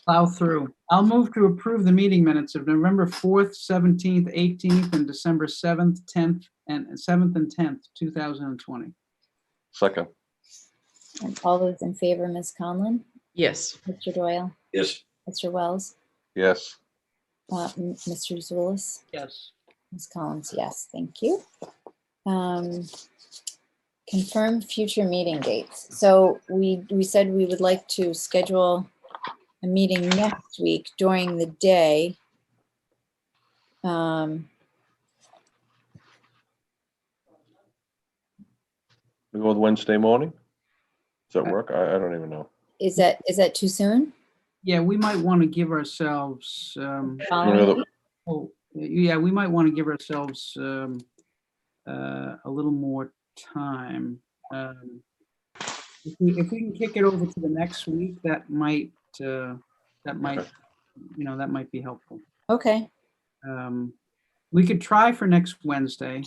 Plow through. I'll move to approve the meeting minutes of November 4th, 17th, 18th, and December 7th, 10th, and 7th and 10th, 2020. Second. And all those in favor, Ms. Conlon, Yes. Mr. Doyle, Yes. Mr. Wells, Yes. Mr. Zulus, Yes. Ms. Collins, yes, thank you. Confirm future meeting dates. So we said we would like to schedule a meeting next week during the day. We go with Wednesday morning? Does that work? I don't even know. Is that too soon? Yeah, we might want to give ourselves, Following week? yeah, we might want to give ourselves a little more time. If we can kick it over to the next week, that might be helpful. Okay, We could try for next Wednesday.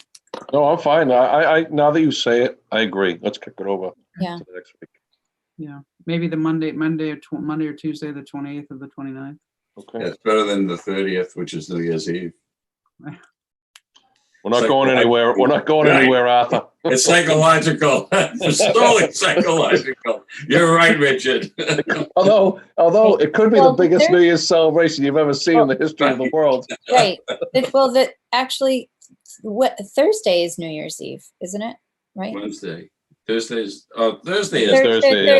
No, I'm fine. I now that you say it, I agree. Let's kick it over yeah, to the next week. Yeah, maybe the Monday or Tuesday, the 28th or the 29th. Okay. It's better than the 30th, which is New Year's Eve. We're not going anywhere. We're not going Right. anywhere, Arthur. It's psychological. It's totally psychological. You're right, Richard. Although it could be Well, the biggest there- New Year's celebration you've ever seen in the history of the world. right. Well, actually, what Thursday is New Year's Eve, isn't it? Right? Wednesday. Thursday is Thursday, yeah,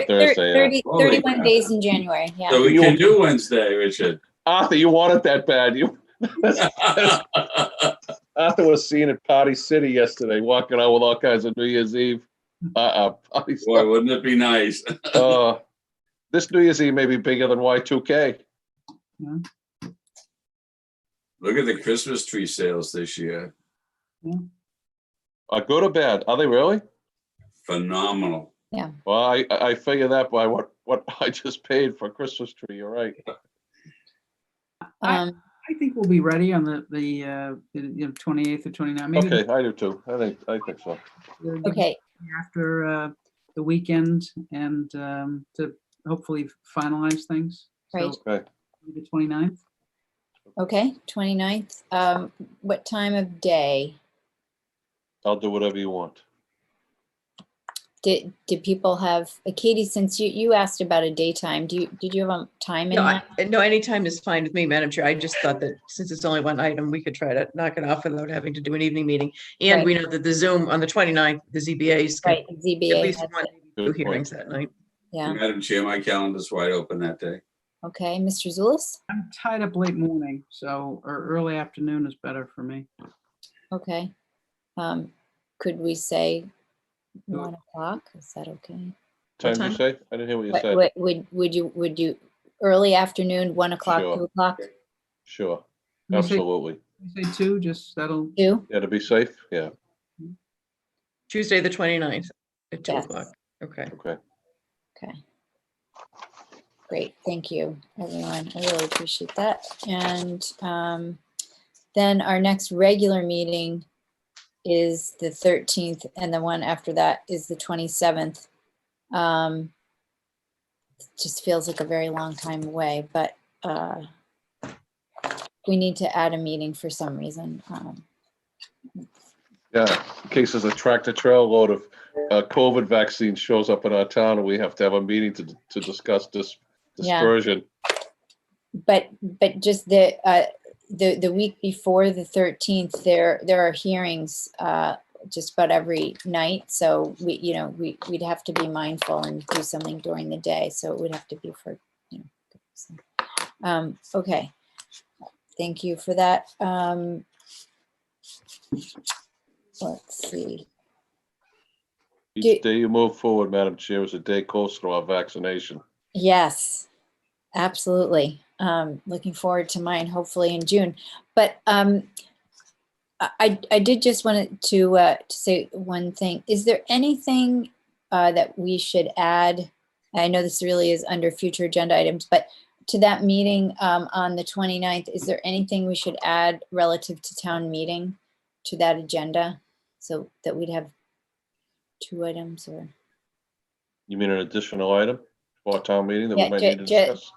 30, Holy 31 crap. days in January, yeah. So we can do Wednesday, Richard. Arthur, you want it that bad. Arthur was seen at Party City yesterday, walking out with all kinds of New Year's Eve. Party Boy, stuff. wouldn't it be nice? This New Year's Eve may be bigger than Y2K. Look at the Christmas tree sales this year. Are good or bad? Are they really? Phenomenal. Well, I figure that by what I just paid for a Christmas tree. You're right. I think we'll be ready on the 28th or 29th. Maybe Okay, I do too. I think so. Okay, after the weekend and to hopefully finalize things. right. So Okay. the 29th. Okay, 29th. What time of day? I'll do whatever you want. Did people have, Katie, since you asked about a daytime, did you have a time in No, mind? no, any time is fine with me, Madam Chair. I just thought that since it's only one item, we could try to knock it off without having to do an evening meeting. And we know that the Zoom on the 29th, the ZBA's got Right, at ZBA least has one, it. two hearings that night. Yeah, Madam Chair, my calendar's wide open that day. okay, Mr. Zulus? I'm tied up late morning, so or early afternoon is better for me. Okay. Could we say Sure. 1 o'clock? Is that okay? Time you time? say? I didn't hear what you said. Would you, early afternoon, 1 o'clock, Sure. 2 o'clock, Sure. You say- Absolutely. You say 2, just that'll, 2? Yeah, to be safe. Yeah. Tuesday, the 29th at 2 Yes. o'clock. Okay. Okay. Okay. Great, thank you, everyone. I really appreciate that. And then our next regular meeting is the 13th, and the one after that is the 27th. Just feels like a very long time away, but we need to add a meeting for some reason. Yeah. In case there's a tractor trail load of COVID vaccine shows up in our town, and we have to have a meeting to discuss this Yeah. dispersion. But just the week before the 13th, there are hearings just about every night. So we'd have to be mindful and do something during the day. So it would have to be for Okay. Thank you for that. Let's see. Each day you move forward, Madam Chair, is a day closer to our vaccination. Yes, absolutely. Looking forward to mine, hopefully in June. But I did just want to say one thing. Is there anything that we should add? I know this really is under future agenda items, but to that meeting on the 29th, is there anything we should add relative to town meeting to that agenda so that we'd have 2 items or? You mean an additional item for our town meeting that we Yeah, might need to discuss?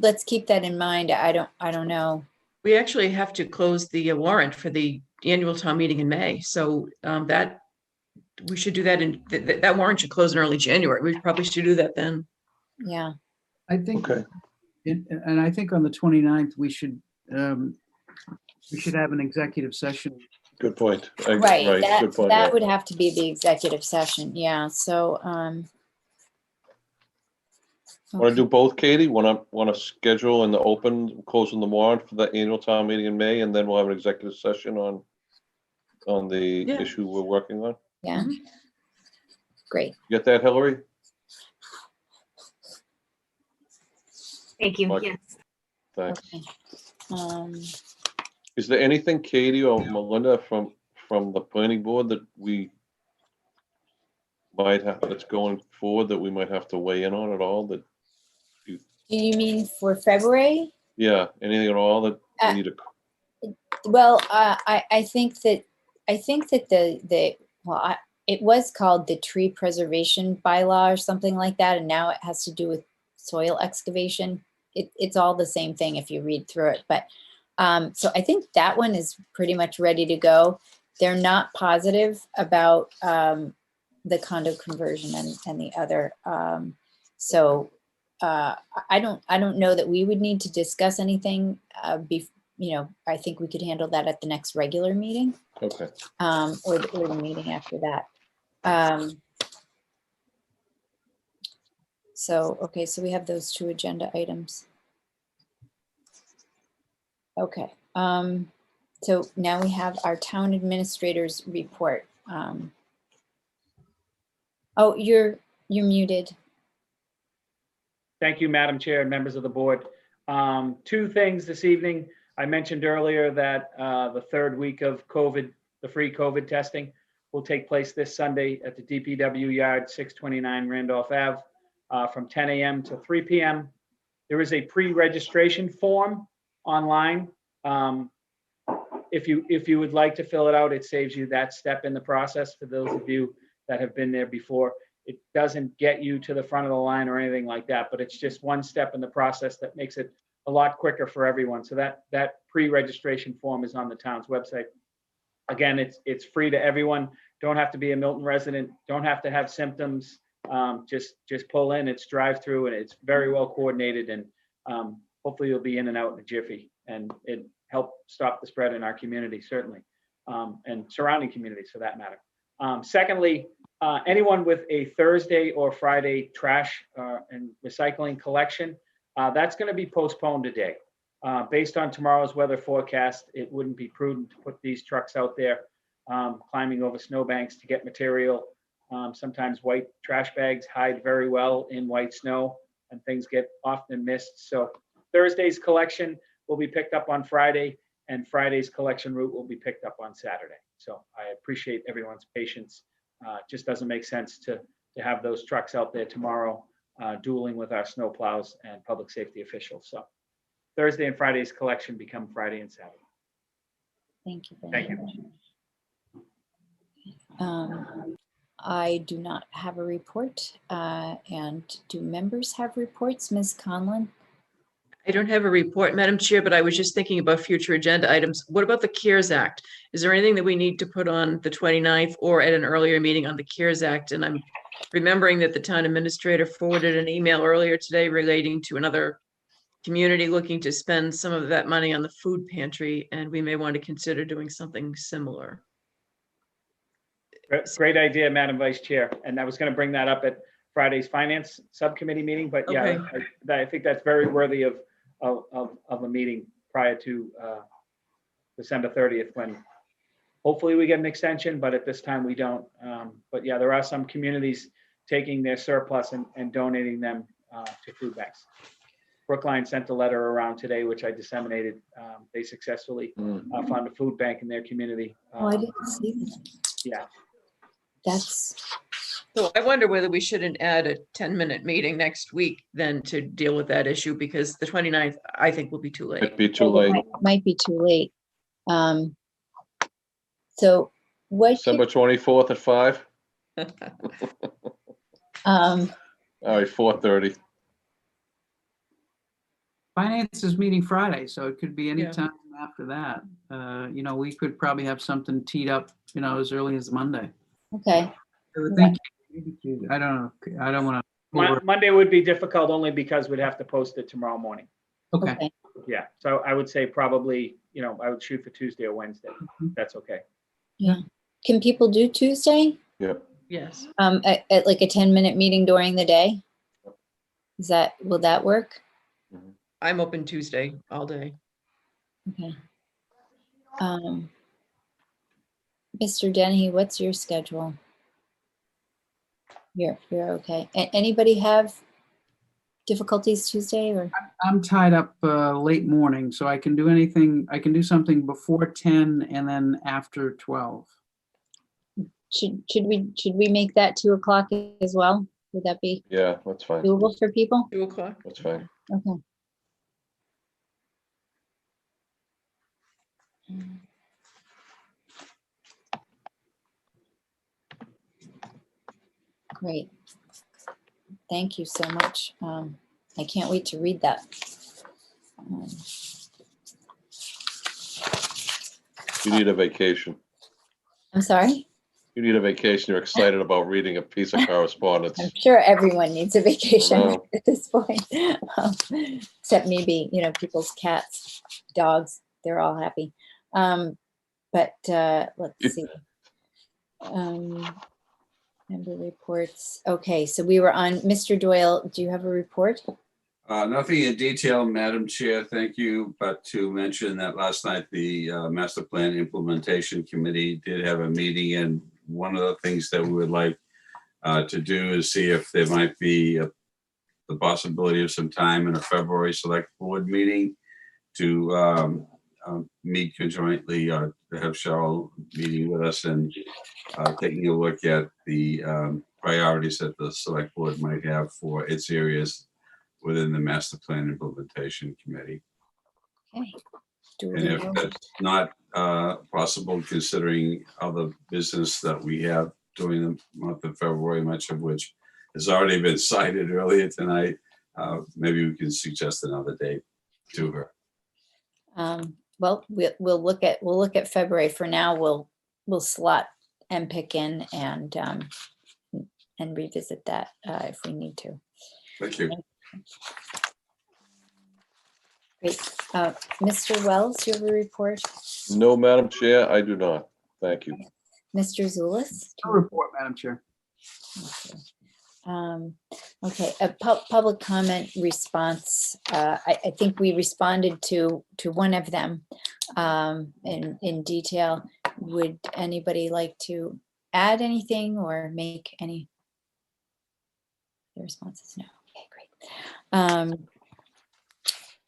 let's keep that in mind. I don't know. We actually have to close the warrant for the annual town meeting in May. So that we should do that in that warrant should close in early January. We probably should do that then. Yeah. I think, Okay. and I think on the 29th, we should have an executive session. Good point. Right, Good point. that yeah. would have to be the executive session, yeah, so, Want to do both, Katie? Want to schedule in the open, closing the warrant for the annual town meeting in May, and then we'll have an executive session on the Yeah. issue we're working on? yeah. Great, You get that, Hillary? Thank you. Mark. Yes. Thanks. okay. Is there anything, Katie or Melinda, from the planning board that we might have, that's going forward, that we might have to weigh in on at all? That, Do you mean for February? yeah, anything at all that we need to? Well, I think that it was called the tree preservation bylaw or something like that, and now it has to do with soil excavation. It's all the same thing if you read through it, but so I think that one is pretty much ready to go. They're not positive about the condo conversion and the other. So I don't know that we would need to discuss anything. I think we could handle that at the next regular meeting. Okay. Or the meeting after that. Okay, so we have those 2 agenda items. Okay, so now we have our town administrator's report. Oh, you're muted. Thank you, Madam Chair and members of the board. 2 things this evening. I mentioned earlier that the 3rd week of COVID, the free COVID testing, will take place this Sunday at the DPW yard, 629 Randolph Ave, from 10 a.m. to 3 p.m. There is a pre-registration form online. If you would like to fill it out, it saves you that step in the process. For those of you that have been there before, it doesn't get you to the front of the line or anything like that, but it's just one step in the process that makes it a lot quicker for everyone. So that pre-registration form is on the town's website. Again, it's free to everyone. Don't have to be a Milton resident. Don't have to have symptoms. Just pull in. It's drive-through, and it's very well coordinated. And hopefully you'll be in and out in a jiffy, and it help stop the spread in our community, certainly, and surrounding communities for that matter. Secondly, anyone with a Thursday or Friday trash and recycling collection, that's going to be postponed today. Based on tomorrow's weather forecast, it wouldn't be prudent to put these trucks out there climbing over snowbanks to get material. Sometimes white trash bags hide very well in white snow, and things get often missed. So Thursday's collection will be picked up on Friday, and Friday's collection route will be picked up on Saturday. So I appreciate everyone's patience. Just doesn't make sense to have those trucks out there tomorrow dueling with our snow plows and public safety officials. So Thursday and Friday's collection become Friday and Saturday. Thank you. Thank you. I do not have a report. And do members have reports? Ms. Conlon? I don't have a report, Madam Chair, but I was just thinking about future agenda items. What about the CARES Act? Is there anything that we need to put on the 29th or at an earlier meeting on the CARES Act? And I'm remembering that the town administrator forwarded an email earlier today relating to another community looking to spend some of that money on the food pantry, and we may want to consider doing something similar. Great idea, Madam Vice Chair. And I was going to bring that up Friday's finance subcommittee meeting, but yeah, Okay. I think that's very worthy of a meeting prior to December 30th, when hopefully we get an extension, but at this time we don't. But yeah, there are some communities taking their surplus and donating them to food banks. Brookline sent a letter around today, which I disseminated. They successfully found a food bank in their community. Oh, I didn't see that. Yeah. That's, So I wonder whether we shouldn't add a 10-minute meeting next week then to deal with that issue, because the 29th, I think, will be too late. It'd be too late. might be too late. So what, December 24th at 5? All right, 4:30. Finance is meeting Friday, so it could be any Yeah. time after that. We could probably have something teed up, as early as Monday. okay, I would think, I don't know. I don't want to. Monday would be difficult only because we'd have to post it tomorrow morning. Okay. okay. Yeah, so I would say probably, I would shoot for Tuesday or Wednesday. That's okay. Can people do Tuesday? Yes. At like a 10-minute meeting during the day? Will that work? I'm open Tuesday all day. Okay. Mr. Dennehy, what's your schedule? You're okay. Anybody have difficulties Tuesday or? I'm tied up late morning, so I can do anything. I can do something before 10 and then after 12. Should we make that 2 o'clock as well? Would that be Yeah, that's fine. doable for people? 2 o'clock. That's fine. Okay. Great. Thank you so much. I can't wait to read that. You need a vacation. I'm sorry? You need a vacation. You're excited about reading a piece of correspondence. I'm sure everyone needs a vacation know. at this point, except maybe, people's cats, dogs, they're all happy. But let's see. Member reports. Okay, so we were on, Mr. Doyle, do you have a report? Nothing in detail, Madam Chair, thank you, but to mention that last night, the Master Plan Implementation Committee did have a meeting, and one of the things that we would like to do is see if there might be the possibility of some time in a February Select Board meeting to meet conjointly, to have Cheryl meeting with us and taking a look at the priorities that the Select Board might have for its areas within the Master Plan Implementation Committee. Okay. Do And we if know- that's not possible, considering other business that we have during the month of February, much of which has already been cited earlier tonight, maybe we can suggest another date to her. Well, we'll look at February. For now, we'll slot MPIC in and revisit that if we need to. Thank you. Great. Mr. Wells, you have a report? No, Madam Chair, I do not. Thank you. Mr. Zulus? No report, Madam Chair. Okay, a public comment response. I think we responded to one of them in detail. Would anybody like to add anything or make any? The response is no. Okay, great.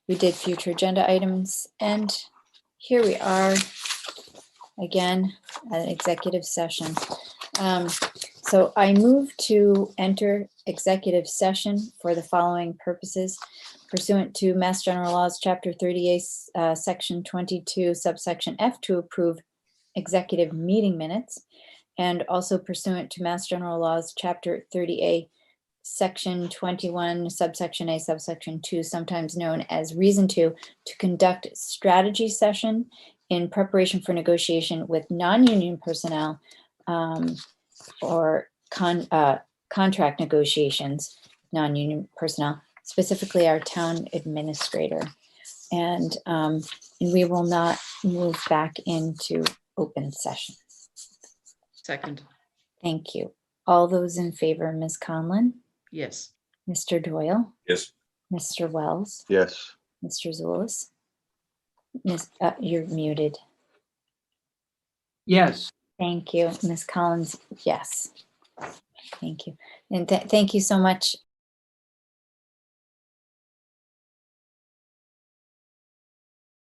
We did future agenda items, and here we are again at an executive session. So I move to enter executive session for the following purposes pursuant to Mass General Laws, Chapter 38, Section 22, subsection F, to approve executive meeting minutes, and also pursuant to Mass General Laws, Chapter 30A, Section 21, subsection A, subsection 2, sometimes known as Reason to conduct strategy session in preparation for negotiation with non-union personnel or contract negotiations, non-union personnel, specifically our town administrator. And we will not move back into open session. Second. Thank you. All those in favor, Ms. Conlon, Yes. Mr. Doyle, Yes. Mr. Wells, Yes. Mr. Zulus. You're muted. Yes. Thank you. Ms. Collins, yes. Thank you. And thank you so much,